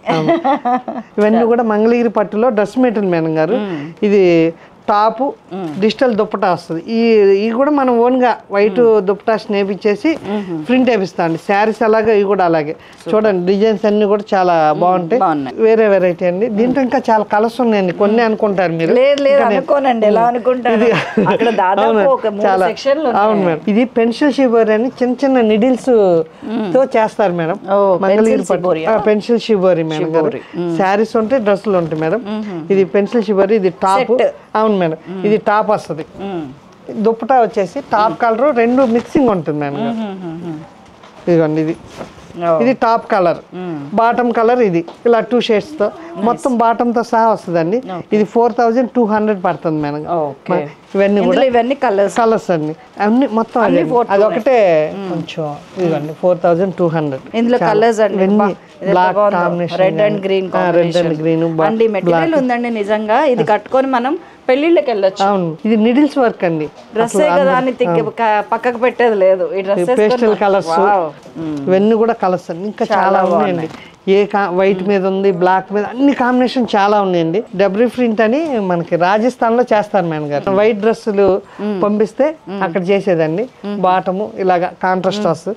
ఇవన్నీ కూడా మంగళగిరి పట్టులో డ్రెస్ మెటీరియల్ మేడం గారు. ఇది టాపు డిజిటల్ దుప్పటా వస్తుంది. ఈ కూడా మనం ఓన్గా వైట్ దుప్పటా నేపించేసి ప్రింట్ వేపిస్తాం అండి. శారీస్ అలాగే ఇవి కూడా అలాగే చూడండి. డిజైన్స్ అన్ని కూడా చాలా బాగుంటాయి. వేరే వెరైటీ అండి. దీంట్లో ఇంకా చాలా కలర్స్ ఉన్నాయండి. కొన్ని అనుకుంటారు మీరు, అవును మేడం. ఇది పెన్సిల్ షిబోరి అని చిన్న చిన్న నిడిల్స్ తో చేస్తారు మేడం. మంగళగిరి పట్టు పెన్సిల్ షిబోరి మేడం గారు. శారీస్ ఉంటాయి, డ్రెస్సులు ఉంటాయి మేడం. ఇది పెన్సిల్ షిబోరి. ఇది టాప్, అవును మేడం. ఇది టాప్ వస్తుంది. దుప్పటా వచ్చేసి టాప్ కలర్ రెండు మిక్సింగ్ ఉంటుంది మేడం గారు. ఇదిగోండి ఇది టాప్ కలర్, బాటమ్ కలర్ ఇది ఇలా 2 షేడ్స్ తో మొత్తం బాటమ్ తో సహా వస్తుందండి. ఇది 4200 పడుతుంది మేడం. ఇవన్నీ కూడా కలర్స్ అండి. అన్ని మొత్తం అది ఒకటే కొంచెం. ఇదిగోండి 4200. ఇందులో కలర్స్ అండి. Black combination, red and green అండి. మెటీరియల్ ఉందండి నిజంగా. ఇది కట్టుకొని మనం పెళ్లిళ్ళకి వెళ్ళొచ్చు. అవును, ఇది నిడిల్స్ వర్క్ అండి. డ్రెస్ కదా అని పక్కకు పెట్టేది లేదు. ఈ డ్రెస్ పేస్టల్ కలర్స్ ఇవన్నీ కూడా కలర్స్ అండి. ఇంకా చాలా ఉన్నాయండి. వైట్ మీద ఉంది, బ్లాక్ మీద, అన్ని కాంబినేషన్ చాలా ఉన్నాయండి. డబ్రీ ప్రింట్ అని మనకి రాజస్థాన్ లో చేస్తారు మేడం గారు. వైట్ డ్రెస్సులు పంపిస్తే అక్కడ చేసేదండి. బాటము ఇలాగా కాంట్రాస్ట్ వస్తుంది.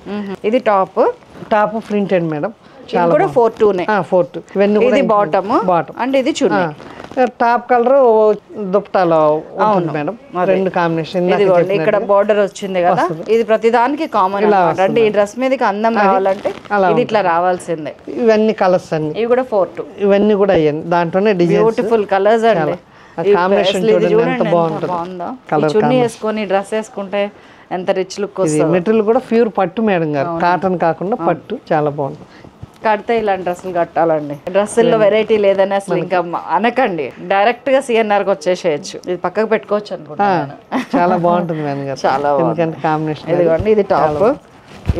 ఇది టాప్ ప్రింటెడ్ మేడం. చాలా 4-2 ఇవన్నీ ఇది బాటమ్ అండ్ ఇది చున్నీ. టాప్ కలర్ దుప్పటాలో ఉంటుంది మేడం. రెండు కాంబినేషన్. ఇక్కడ బార్డర్ వచ్చింది కదా, ఇది ప్రతిదానికి కామన్. అంటే ఈ డ్రెస్ మీదకి అందం రావాలంటే ఇది ఇట్లా రావాల్సిందే. ఇవన్నీ కలర్స్ అన్ని. ఇవి కూడా 4-2. ఇవన్నీ కూడా దాంట్లోనే బ్యూటిఫుల్ కలర్స్ అండి. కాంబినేషన్ ఎంత బాగుంటుందో. చున్నీ వేసుకొని డ్రెస్ వేసుకుంటే ఎంత రిచ్ లుక్ వస్తుంది. మెటీరియల్ కూడా ప్యూర్ పట్టు మేడం గారు. కాటన్ కాకుండా పట్టు చాలా బాగుంటుంది. కడితే ఇలాంటి డ్రెస్సులు కట్టాలండి. డ్రెస్సుల్లో వెరైటీ లేదని అసలు ఇంకా అనకండి. డైరెక్ట్ గా సిఎన్ఆర్ కి వచ్చేసేయచ్చు. ఇది పక్కకు పెట్టుకోవచ్చు అనుకుంటున్నాను. చాలా బాగుంటుంది మేడం గారు. చాలా ఎందుకంటే కాంబినేషన్. ఇదిగోండి ఇది టాప్,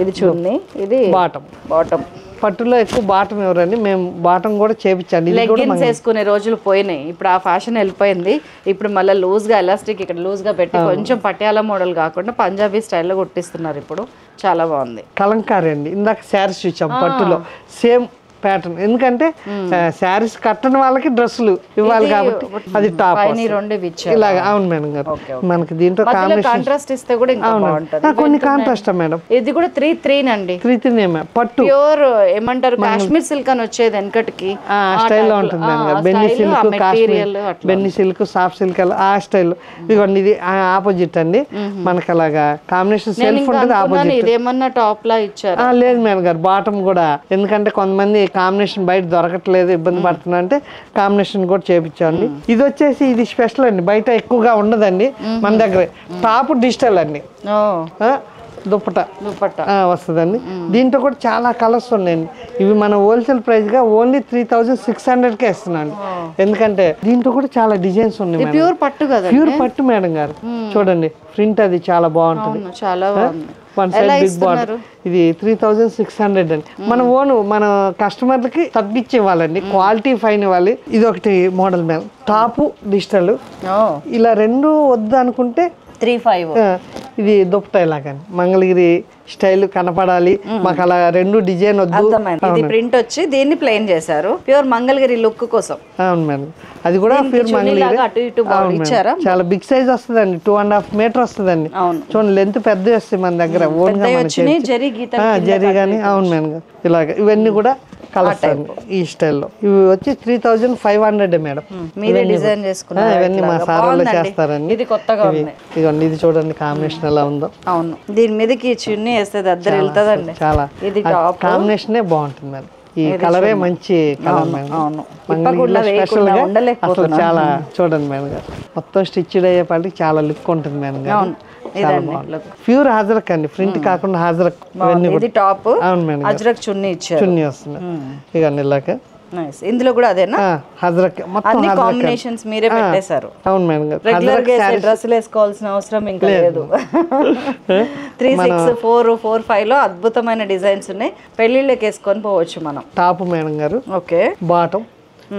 ఇది చున్నీ, ఇది బాటమ్. పట్టులో ఎక్కువ బాటం ఎవరని మేము బాటం కూడా చేపించండి. లెగ్గిన్స్ వేసుకునే రోజులు పోయినాయి. ఇప్పుడు ఆ ఫ్యాషన్ వెళ్ళిపోయింది. ఇప్పుడు మళ్ళీ లూజ్ గా ఎలాస్టిక్ ఇక్కడ లూజ్ గా పెట్టి కొంచెం పటియాలా మోడల్ కాకుండా పంజాబీ స్టైల్లో కుట్టిస్తున్నారు. ఇప్పుడు చాలా బాగుంది. కలంకారీ అండి. ఇందాక శారీస్ చూసాం పట్టులో సేమ్ ప్యాటర్న్. ఎందుకంటే శారీస్ కట్టని వాళ్ళకి డ్రెస్సులు ఇవ్వాలి కాబట్టి అది టాప్ ఇలాగా. అవును మేడం గారు. మనకి దీంట్లో కాంట్రాస్ట్ ఇస్తే కూడా ఇంకా బాగుంటది. కొన్ని కాంట్రాస్ట్ మేడం. ఇది కూడా 3-3 అండి. 3-3 పట్టు ప్యూర్ ఏమంటారు కాశ్మీర్ సిల్క్ అని వచ్చేది వెనకటికి ఆ స్టైల్లో ఉంటుంది మేడం గారు. బెన్నీ సిల్క్, కాశ్మీర్, బెన్నీ సిల్క్, సాఫ్ట్ సిల్క్ ఆ స్టైల్. ఇదిగోండి ఇది ఆపోజిట్ అండి. మనకి అలాగా కాంబినేషన్ సెల్ఫ్ ఉంటుంది. ఆపోజిట్ ఇదేమన్నా టాప్ లా ఇచ్చారు? లేదు మేడం గారు. బాటమ్ కూడా ఎందుకంటే కొంతమంది కాంబినేషన్ బయట దొరకట్లేదు, ఇబ్బంది పడుతున్నా అంటే కాంబినేషన్ కూడా చేపించండి. ఇది వచ్చేసి ఇది స్పెషల్ అండి. బయట ఎక్కువగా ఉండదండి మన దగ్గర. టాప్ డిజిటల్ అండి. దుప్పట వస్తుందండి. దీంట్లో కూడా చాలా కలర్స్ ఉన్నాయండి. ఇవి మన హోల్సేల్ ప్రైస్ గా ఓన్లీ 3600కే ఇస్తున్నాండి. ఎందుకంటే దీంట్లో కూడా చాలా డిజైన్స్ ఉన్నాయి. ప్యూర్ పట్టు కదా, ప్యూర్ పట్టు మేడం గారు. చూడండి ప్రింట్ అది చాలా బాగుంటుంది. One side big border. ఇది 3600 అండి. మన కస్టమర్లకి తగ్గించి ఇవ్వాలండి. క్వాలిటీ ఫైన్ ఇవ్వాలి. ఇది ఒకటి మోడల్ మేడం. టాప్ డిజిటల్ ఇలా రెండు వద్దు అనుకుంటే 3-5. ఇది దుప్పటా ఇలాగండి. మంగళగిరి స్టైల్ కనపడాలి మాకు, అలా రెండు డిజైన్ వద్దు. ఇది ప్రింట్ వచ్చి దీన్ని ప్లెయిన్ చేశారు ప్యూర్ మంగళగిరి లుక్ కోసం. అవును మేడం. అది కూడా ప్యూర్ మంగళగిరి. చాలా బిగ్ సైజ్ వస్తుందండి. 2.5 మీటర్ వస్తుందండి. చూడండి లెంత్ పెద్ద వస్తుంది మన దగ్గర. ఓన్ గా జరీ గానీ. అవును మేడం. ఇలాగ ఇవన్నీ కూడా కలర్స్ ఈ స్టైల్లో. ఇవి వచ్చి 3500 మేడం. ఇవన్నీ మా సార్ చేస్తారండి. ఇదిగోండి ఇది చూడండి కాంబినేషన్ ఎలా ఉందో. అవును, దీని మీదకి చున్నీ వేస్తే అద్దరు వెళ్తుందండి. చాలా ఇది కాంబినేషనే బాగుంటుంది మేడం. ఈ కలరే మంచి కలర్ మేడం. స్పెషల్ గా అసలు చాలా చూడండి మేడం గారు. మొత్తం స్టిచ్డ్ అయ్యేపాటికి చాలా లుక్ ఉంటుంది మేడం గారు. ప్యూర్ హాజరక్ అండి. ప్రింట్ కాకుండా హాజరక్. ఇది టాప్. అవును మేడం. హాజరక్ చున్నీ ఇచ్చారు. చున్నీ వస్తుంది ఇక ఇలాగ. ఇందులో కూడా అదేనా? హాజరక్ అన్ని కాంబినేషన్స్ మీరే పెట్టేశారు. అవును మేడం గారు. రెగ్యులర్ గా డ్రెస్సులు వేసుకోవాల్సిన అవసరం ఇంకా లేదు. 3-6-4-4-5 లో అద్భుతమైన డిజైన్స్ ఉన్నాయి. పెళ్లిళ్ళకి వేసుకొని పోవచ్చు మనం. టాప్ మేడం గారు. Okay. Bottom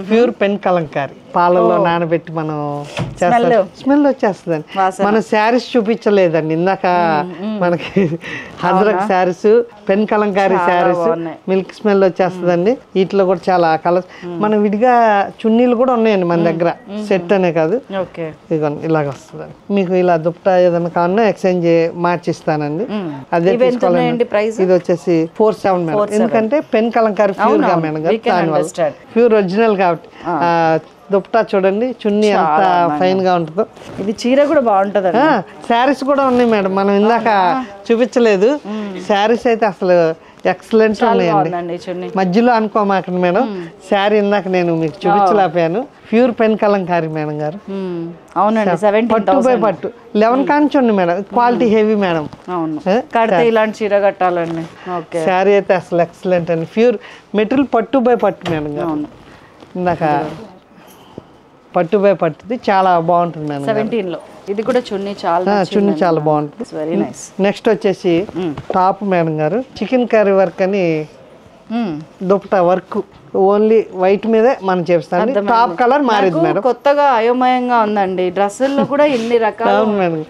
pure pen Kalamkari పాలల్లో నానబెట్టి మనం చేస్తాం, స్మెల్ వచ్చేస్తుందండి. మనం శారీస్ చూపించలేదండి ఇందాక, మనకి Ajrakh saris, pen Kalamkari saris, milk smell వచ్చేస్తుందండి. వీటిలో కూడా చాలా కలర్స్, మన విడిగా చున్నీలు కూడా ఉన్నాయండి మన దగ్గర, సెట్ అనే కాదు. ఇదిగోండి ఇలాగ వస్తుందండి. మీకు ఇలా దుప్పటా ఏదైనా కావాలన్నా ఎక్స్చేంజ్ మార్చిస్తానండి. అదే తీసుకోవాలండి. ఇది వచ్చేసి 47 మేడం, ఎందుకంటే పెన్ కలంకారీ ప్యూర్ గా మేడం గారు, దానివల్ల ప్యూర్ ఒరిజినల్ కాబట్టి. దుప్పటా చూడండి, చున్నీ ఎంత ఫైన్ గా ఉంటుందో. ఇది చీర కూడా బాగుంటది. శారీస్ కూడా ఉన్నాయి మేడం, మనం ఇందాక చూపించలేదు. శారీస్ అయితే అసలు ఎక్సలెంట్ ఉన్నాయండి. మధ్యలో అనుకోమాకండి మేడం, శారీ ఇందాక నేను మీకు చూపించలేకపోయాను. ప్యూర్ పెన్ కలంకారీ మేడం గారు. అవునండి, పట్టు బై పట్టు 11 కాంచండి మేడం, క్వాలిటీ హెవీ మేడం. కడితే ఇలాంటి చీర కట్టాలండి. శారీ అయితే అసలు ఎక్సలెంట్ అండి, ప్యూర్ మెటీరియల్ పట్టు బై పట్టు మేడం గారు. ఇందాక పట్టు బై పట్టుది చాలా బాగుంటుంది మేడం. 17 లో ఇది కూడా చున్నీ చాలా బాగుంటుంది. Very nice. నెక్స్ట్ వచ్చేసి టాప్ మేడం గారు, చికెన్ కర్రీ వర్క్ అని దుపట్టా వర్క్, ఓన్లీ వైట్ మీదే మనం చేస్తాం. టాప్ కలర్ మారింది మేడం. కొత్తగా అయోమయంగా ఉందండి, డ్రెస్సుల్లో కూడా ఇన్ని రకాలు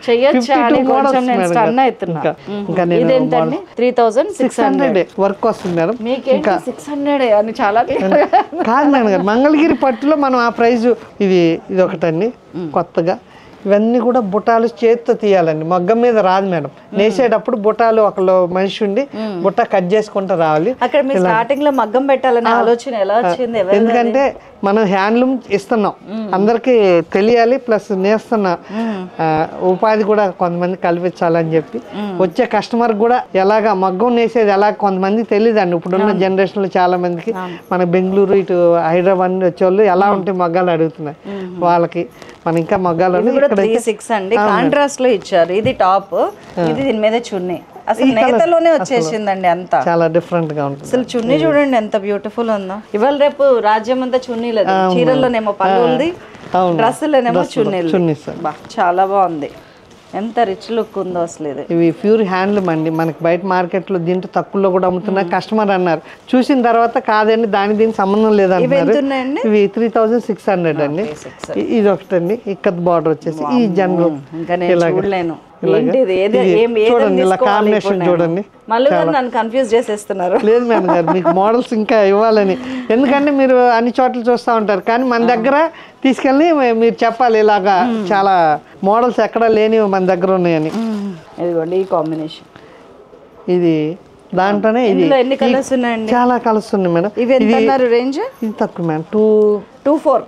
చేయొచ్చా అని కొంచెం నేను స్టన్ అవుతున్నా. ఇదేంటంది 3600 వర్క్ వస్తుంది మేడం. మీకేంటి 600 అని చాలా కాదు మేడం గారు, మంగళగిరి పట్టులో మనం ఆ ప్రైజ్, ఇది ఒకటండి కొత్తగా. ఇవన్నీ కూడా బుటాలు చేతితో తీయాలండి, మగ్గం మీద రాదు మేడం. నేసేటప్పుడు బుటాలు ఒకళ్ళు మనిషి ఉండి బుట్ట కట్ చేసుకుంటూ రావాలి. అక్కడ మీరు స్టార్టింగ్ లో మగ్గం పెట్టాలనే ఆలోచన ఎలా వచ్చింది? ఎందుకంటే మనం హ్యాండ్లూమ్ ఇస్తున్నాం, అందరికి తెలియాలి, ప్లస్ నేస్తున్న ఉపాధి కూడా కొంతమంది కల్పించాలని చెప్పి, వచ్చే కస్టమర్ కూడా ఎలాగా మగ్గం నేసేది ఎలా కొంతమంది తెలియదండి. ఇప్పుడున్న జనరేషన్ లో చాలా మందికి మన బెంగళూరు ఇటు హైదరాబాద్ నుండి వచ్చేవాళ్ళు ఎలా ఉంటాయి మగ్గాలు అడుగుతున్నారు. వాళ్ళకి మనం ఇంకా మగ్గాలు అండి కాంట్రాస్ట్ లో ఇచ్చారు. ఇది టాప్, ఇది దీని మీద చున్నీ. అసలు నేతలోనే వచ్చేసిందండి, అంతా చాలా డిఫరెంట్ గా ఉంటుంది. అసలు చున్నీ చూడండి ఎంత బ్యూటిఫుల్ ఉందో. ఇవాళ రేపు రాజ్యం అంతా చున్నీ లేదు, చీరల్లోనేమో పళ్ళు ఉంది, డ్రెస్సులోనేమో చున్నీ. చాలా బాగుంది, ఎంత రిచ్ లుక్ ఉందో అసలు. ఇది ఇవి ప్యూర్ హ్యాండ్లూమ్ అండి, మనకి బయట మార్కెట్లో దీంట్లో తక్కువలో కూడా అమ్ముతున్నా. కస్టమర్ అన్నారు, చూసిన తర్వాత కాదండి దీనికి సంబంధం లేదన్నారు. ఇవి 3600 అండి. ఇది ఒకటండి, ఇక్కత్ బార్డర్ వచ్చేసి ఈ జనరల్. కాంబినేషన్ చూడండి, మళ్ళీ నన్ను కన్ఫ్యూజ్ చేసేస్తున్నారు. లేదు మేడం గారు, మీకు మోడల్స్ ఇంకా ఇవ్వాలని, ఎందుకంటే మీరు అన్ని చోట్ల చూస్తూ ఉంటారు, కానీ మన దగ్గర తీసుకెళ్ళి మీరు చెప్పాలి ఇలాగా చాలా మోడల్స్ ఎక్కడా లేనివి మన దగ్గర ఉన్నాయని. ఇదిగోండి ఈ కాంబినేషన్, ఇది దాంట్లోనే ఇది ఎన్ని కలర్స్ ఉన్నాయండి? చాలా కలర్స్ ఉన్నాయి మేడం. ఇవి ఎంత అన్నారు రేంజ్? ఇది తక్కువ మేడం, 24.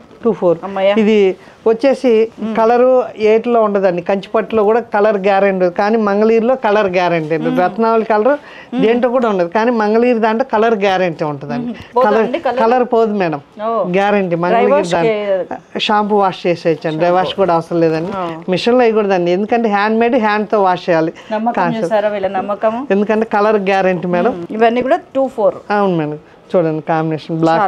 ఇది వచ్చేసి కలరు 8లో ఉండదండి, కంచిపట్టులో కూడా కలర్ గ్యారెంటీ, కానీ మంగళగిరిలో కలర్ గ్యారెంటీ. రత్నావళి కలర్ దేంట్లో కూడా ఉండదు, కానీ మంగళగిరి దాంట్లో కలర్ గ్యారెంటీ ఉంటుందండి. కలర్ పోదు మేడం, గ్యారెంటీ. మంగళగిరి దాంట్లో షాంపూ వాష్ చేసేయచ్చండి, డ్రై వాష్ కూడా అవసరం లేదండి, మిషన్లో వేయకూడదండి, ఎందుకంటే హ్యాండ్ మేడ్ హ్యాండ్తో వాష్ చేయాలి. ఎందుకంటే కలర్ గ్యారెంటీ మేడం. ఇవన్నీ కూడా 24. అవును మేడం, చూడండి కాంబినేషన్ బ్లాక్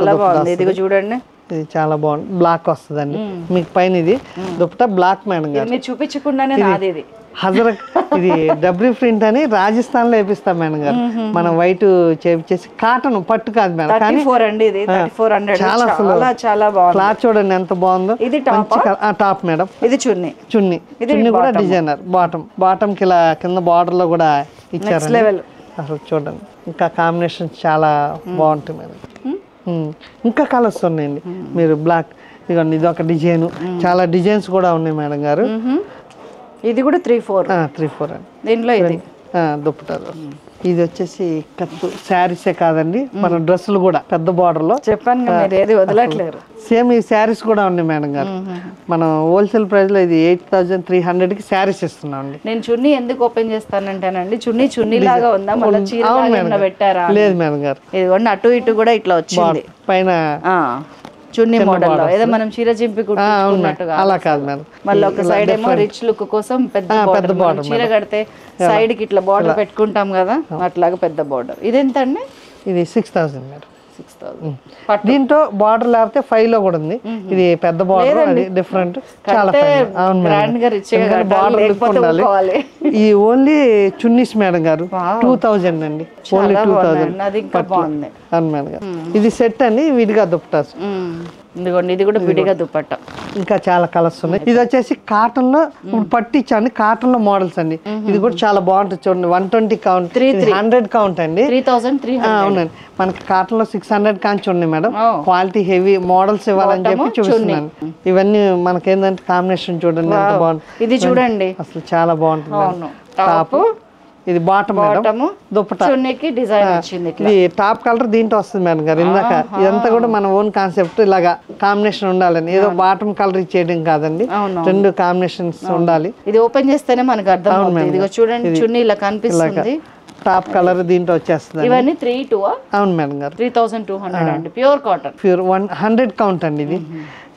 చూడండి, ఇది చాలా బాగుంది, బ్లాక్ వస్తుందండి మీకు పైన. ఇది దుపట్టా బ్లాక్ మేడం గారు, మీరు చూపించకుండానే నాది ఇది హజరక్. ఇది డబ్ల్యూ ప్రింట్ అని రాజస్థాన్ లో వేపిస్తాం మేడం గారు, మనం వైట్ చేపించేసి. కాటన్ పట్టు కాదు మేడం, కానీ చాలా బాగుంది. క్లాత్ చూడండి ఎంత బాగుందో. ఇది టాప్ మేడం, ఇది చున్నీ కూడా డిజైనర్. బాటమ్ కి ఇలా కింద బార్డర్ లో కూడా ఇచ్చారు. అసలు చూడండి ఇంకా కాంబినేషన్ చాలా బాగుంటుంది మేడం. ఇంకా కలర్స్ ఉన్నాయండి, మీరు బ్లాక్, ఇదిగోండి ఇది ఒక డిజైన్, చాలా డిజైన్స్ కూడా ఉన్నాయి మేడం గారు. ఇది కూడా 3-4 అండి దీంట్లో. ఇది దుప్పటాలు. ఇది వచ్చేసి కత్తు శారీసే కాదండి, మన డ్రెస్సులు కూడా పెద్ద బార్డర్ లో. చెప్పాను ఏది వదలట్లేరు. సేమ్ ఈ శారీస్ కూడా ఉన్నాయి మేడం గారు, మనం హోల్సేల్ ప్రైస్ లో ఇది 8300 కి శారీస్ ఇస్తున్నాం అండి. నేను చున్నీ ఎందుకు ఓపెన్ చేస్తానంటేనండి, చున్నీ లాగా ఉందా, మళ్ళీ చీర పెట్టారా? లేదు మేడం గారు, ఇదిగోండి అటు ఇటు కూడా ఇట్లా వచ్చింది పైన చున్నీ మోడల్ లో, ఏదో మనం చీర చింపి కుట్టినట్టుగా. అలా కాదు మేడం, మళ్ళీ ఒక సైడ్ ఏమో రిచ్ లుక్ కోసం పెద్ద బార్డర్, చీర కడితే సైడ్ కి ఇట్లా బార్డర్ పెట్టుకుంటాం కదా, అట్లాగా పెద్ద బార్డర్. ఇదెంత అండి? ఇది 6000 మేడం. 6000. దీంట్లో బార్డర్ లేకపోతే 5 లో కూడా ఉంది. ఇది పెద్ద బార్డర్, అది డిఫరెంట్, చాలా బార్డర్. ఈ ఓన్లీ చున్నీస్ మేడం గారు 2000 అండి, ఓన్లీ 2000. అవును మేడం గారు, ఇది సెట్ అండి, విడిగా దుప్పటాస్. ఇదిగోండి ఇది కూడా విడిగా దుపట్టా. ఇంకా చాలా కలర్స్ ఉన్నాయి. ఇది వచ్చేసి కాటన్ లో పట్టించండి, కాటన్ లో మోడల్స్ అండి. ఇది కూడా చాలా బాగుంటుంది చూడండి. 120 కౌంట్, 100 కౌంట్ అండి. 3300. అవునండి, మనకి కాటన్ లో 600 కాంచి ఉన్నాయి మేడం. క్వాలిటీ హెవీ మోడల్స్ ఇవ్వాలని చెప్పి చూపిస్తున్నాను. ఇవన్నీ మనకి ఏంటంటే కాంబినేషన్ చూడండి ఎంత బాగుంది. ఇది చూడండి అసలు చాలా బాగుంటుంది. టాప్ ఇది బాటమ్ దుపట్టా, చున్నీకి డిజైన్ వచ్చింది. ఇది టాప్ కలర్ దీంట్లో వస్తుంది మేడం గారు. ఇందాక ఇదంతా కూడా మన ఓన్ కాన్సెప్ట్. ఇలాగా కాంబినేషన్ ఉండాలని, ఏదో బాటమ్ కలర్ ఇచ్చేయడం కాదండి, రెండు కాంబినేషన్స్ ఉండాలి. ఇది ఓపెన్ చేస్తేనే మనకు అర్థం అవుతుంది. ఇదిగో చూడండి చున్నీ ఇలా కనిపిస్తుంది. టాప్ కలర్ దీంట్లో వచ్చేస్తుంది. ఇవన్నీ 32. అవును మేడం గారు, 3200 అండి. ప్యూర్ కాటన్, ప్యూర్ 100 కౌంట్ అండి. ఇది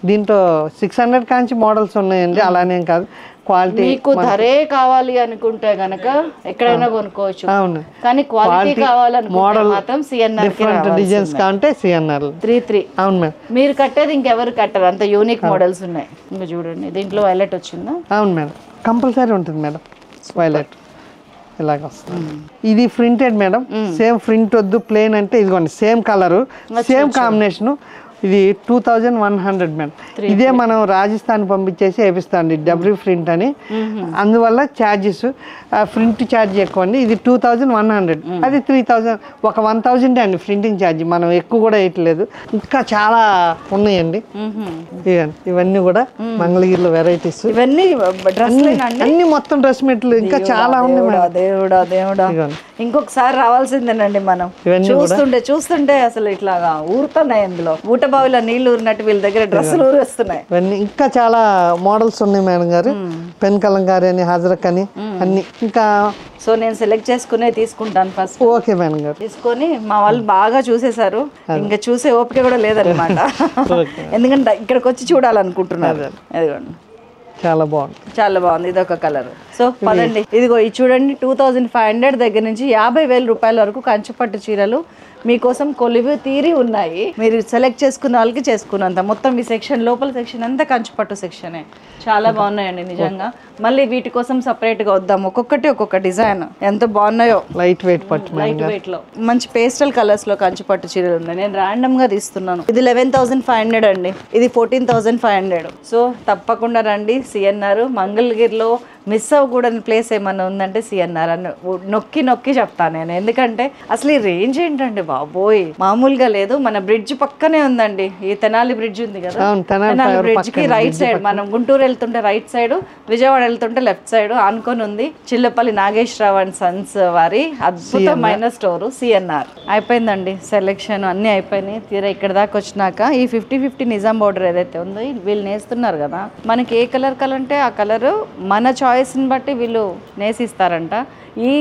దీంట్లో 600 కాంచి మోడల్స్ ఉన్నాయండి. అలానే కాదు, క్వాలిటీ మీకు ధరే కావాలి అనుకుంటే గనక ఎక్కడైనా కొనుక్కోవచ్చు. అవును, కానీ క్వాలిటీ కావాలనుకుంటే మాత్రం సిఎన్ఆర్ డిఫరెంట్ డిజైన్స్ కాంటే సిఎన్ఆర్ 33. అవును మేడం, మీరు కట్టేది ఇంకెవరు కట్టరు, అంత యూనిక్ మోడల్స్ ఉన్నాయి. ఇంకా చూడండి దీంట్లో వైలెట్ వచ్చిందా? అవును మేడం, కంపల్సరీ ఉంటుంది మేడం వైలెట్. ఇలాగ వస్తుంది. ఇది ప్రింటెడ్ మేడం. సేమ్ ప్రింట్ వద్దు ప్లెయిన్ అంటే ఇదిగోండి సేమ్ కలరు సేమ్ కాంబినేషన్. ఇది 2100 మేడం. ఇదే మనం రాజస్థాన్ పంపించేసి వేపిస్తాండి, డబ్ల్యూ ప్రింట్ అని. అందువల్ల ఛార్జెస్ ప్రింట్ ఛార్జ్ ఎక్కువ అండి. ఇది 2100, అది 3000, ఒక 1000 అండి ప్రింటింగ్ ఛార్జ్. మనం ఎక్కువ కూడా వేయట్లేదు. ఇంకా చాలా ఉన్నాయండి. ఇవన్నీ కూడా మంగళగిరిలో వెరైటీస్. ఇవన్నీ అన్ని మొత్తం డ్రెస్ మెటీరియల్ ఇంకా చాలా ఉన్నాయి. దేవుడా దేవుడా, ఇంకొకసారి రావాల్సిందేనండి మనం. చూస్తుంటే అసలు ఇట్లాగా ఊరుతున్నాయి. అందులో ఊటబావిలో నీళ్లు ఊరినట్టు వీళ్ళ దగ్గర డ్రెస్సులు ఊరేస్తున్నాయి. ఇవన్నీ ఇంకా చాలా మోడల్స్ ఉన్నాయి మేడం గారు. పెన్ కలంకారీ అని, హజరక్ అని అన్ని. ఇంకా సో నేను సెలెక్ట్ చేసుకునే తీసుకుంటాను ఫస్ట్. ఓకే మేడం గారు, తీసుకొని మా వాళ్ళు బాగా చూసేశారు, ఇంకా చూసే ఓపిక కూడా లేదనమాట. ఎందుకంటే ఇక్కడికి వచ్చి చూడాలనుకుంటున్నారు. అదిగోండి చాలా బాగుంది, చాలా బాగుంది. ఇది ఒక కలర్. సో పదండి, ఇదిగో ఇది చూడండి. 2500 దగ్గర నుంచి 50,000 రూపాయల వరకు కంచుపట్టు చీరలు మీకోసం కొలివి తీరి ఉన్నాయి. మీరు సెలెక్ట్ చేసుకున్న వాళ్ళకి చేసుకున్నంత మొత్తం ఈ సెక్షన్, లోపల సెక్షన్ అంతా కంచుపట్టు సెక్షనే. చాలా బాగున్నాయండి నిజంగా. మళ్ళీ వీటి కోసం సపరేట్ గా వద్దాం. ఒక్కొక్కటి ఒక్కొక్క డిజైన్ ఎంత బాగున్నాయో. లైట్ వెయిట్ పట్టు, లైట్ వెయిట్ లో మంచి పేస్టల్ కలర్స్ లో కంచుపట్టు చీరలు ఉన్నాయి. నేను ర్యాండమ్ గా తీస్తున్నాను. ఇది 11,500 అండి, ఇది 14,500. సో తప్పకుండా రండి. సిఎన్ఆర్ మంగళగిరిలో మిస్ అవ్వకూడని ప్లేస్ ఏమన్నా ఉందంటే సిఎన్ఆర్ అని నొక్కి నొక్కి చెప్తాను నేను. ఎందుకంటే అసలు ఈ రేంజ్ ఏంటండి బాబోయ్, మామూలుగా లేదు. మన బ్రిడ్జ్ పక్కనే ఉందండి, ఈ తెనాలి బ్రిడ్జ్ ఉంది కదా, తెనాలి బ్రిడ్జ్ కి రైట్ సైడ్, మనం గుంటూరు వెళ్తుంటే రైట్ సైడ్, విజయవాడ వెళ్తుంటే లెఫ్ట్ సైడ్ ఆనుకొని ఉంది చిల్లపల్లి నాగేశ్వరరావు అండ్ సన్స్ వారి అద్భుతమైన స్టోరు సిఎన్ఆర్. అయిపోయిందండి సెలెక్షన్, అన్ని అయిపోయినాయి. తీరా ఇక్కడ దాకా వచ్చినాక ఈ 50-50 నిజాం బోర్డర్ ఏదైతే ఉందో వీళ్ళు నేస్తున్నారు కదా, మనకి ఏ కలర్ అంటే ఆ కలర్ మన చాయిస్ని బట్టి వీళ్ళు నేసిస్తారంట. ఈ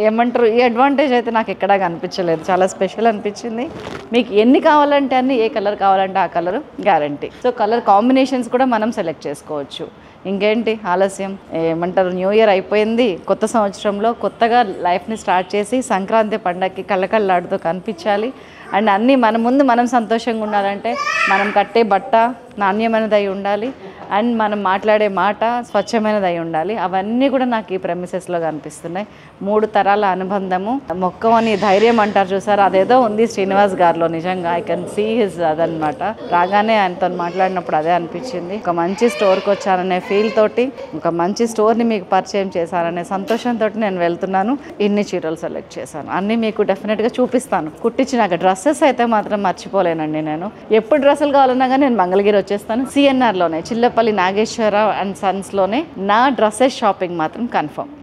ఏమంటారు, ఈ అడ్వాంటేజ్ అయితే నాకు ఎక్కడా కనిపించలేదు, చాలా స్పెషల్ అనిపించింది. మీకు ఎన్ని కావాలంటే అన్ని, ఏ కలర్ కావాలంటే ఆ colour guarantee. So colour combinations కూడా మనం సెలెక్ట్ చేసుకోవచ్చు. ఇంకేంటి ఆలస్యం, ఏమంటారు, న్యూ ఇయర్ అయిపోయింది. కొత్త సంవత్సరంలో కొత్తగా లైఫ్ని స్టార్ట్ చేసి సంక్రాంతి పండగకి కళ్ళకళ్ళాడుతూ కనిపించాలి. అండ్ అన్నీ మన ముందు మనం సంతోషంగా ఉండాలంటే మనం కట్టే బట్ట నాణ్యమైనది అయి ఉండాలి, అండ్ మనం మాట్లాడే మాట స్వచ్ఛమైనది అయి ఉండాలి. అవన్నీ కూడా నాకు ఈ ప్రెమిసెస్లో కనిపిస్తున్నాయి. 3 తరాల అనుబంధము, మొక్కవని ధైర్యం అంటారు చూసారు, అదేదో ఉంది శ్రీనివాస్ గారిలో. నిజంగా ఐ కెన్ సీ హిజ్ అదనమాట. రాగానే ఆయనతో మాట్లాడినప్పుడు అదే అనిపించింది. ఒక మంచి స్టోర్కి వచ్చాననే ఫీల్ తోటి, ఒక మంచి స్టోర్ని మీకు పరిచయం చేశాననే సంతోషంతో నేను వెళ్తున్నాను. ఇన్ని చీరలు సెలెక్ట్ చేశాను, అన్నీ మీకు డెఫినెట్గా చూపిస్తాను. కుట్టించినాక డ్రెస్సెస్ అయితే మాత్రం మర్చిపోలేనండి. నేను ఎప్పుడు డ్రెస్సులు కావాలన్నా కానీ నేను మంగళగిరి వచ్చేస్తాను. సిఎన్ఆర్లోనే చిల్లపల్లి నాగేశ్వరరావు అండ్ సన్స్లోనే నా డ్రెస్సెస్ షాపింగ్ మాత్రం కన్ఫర్మ్.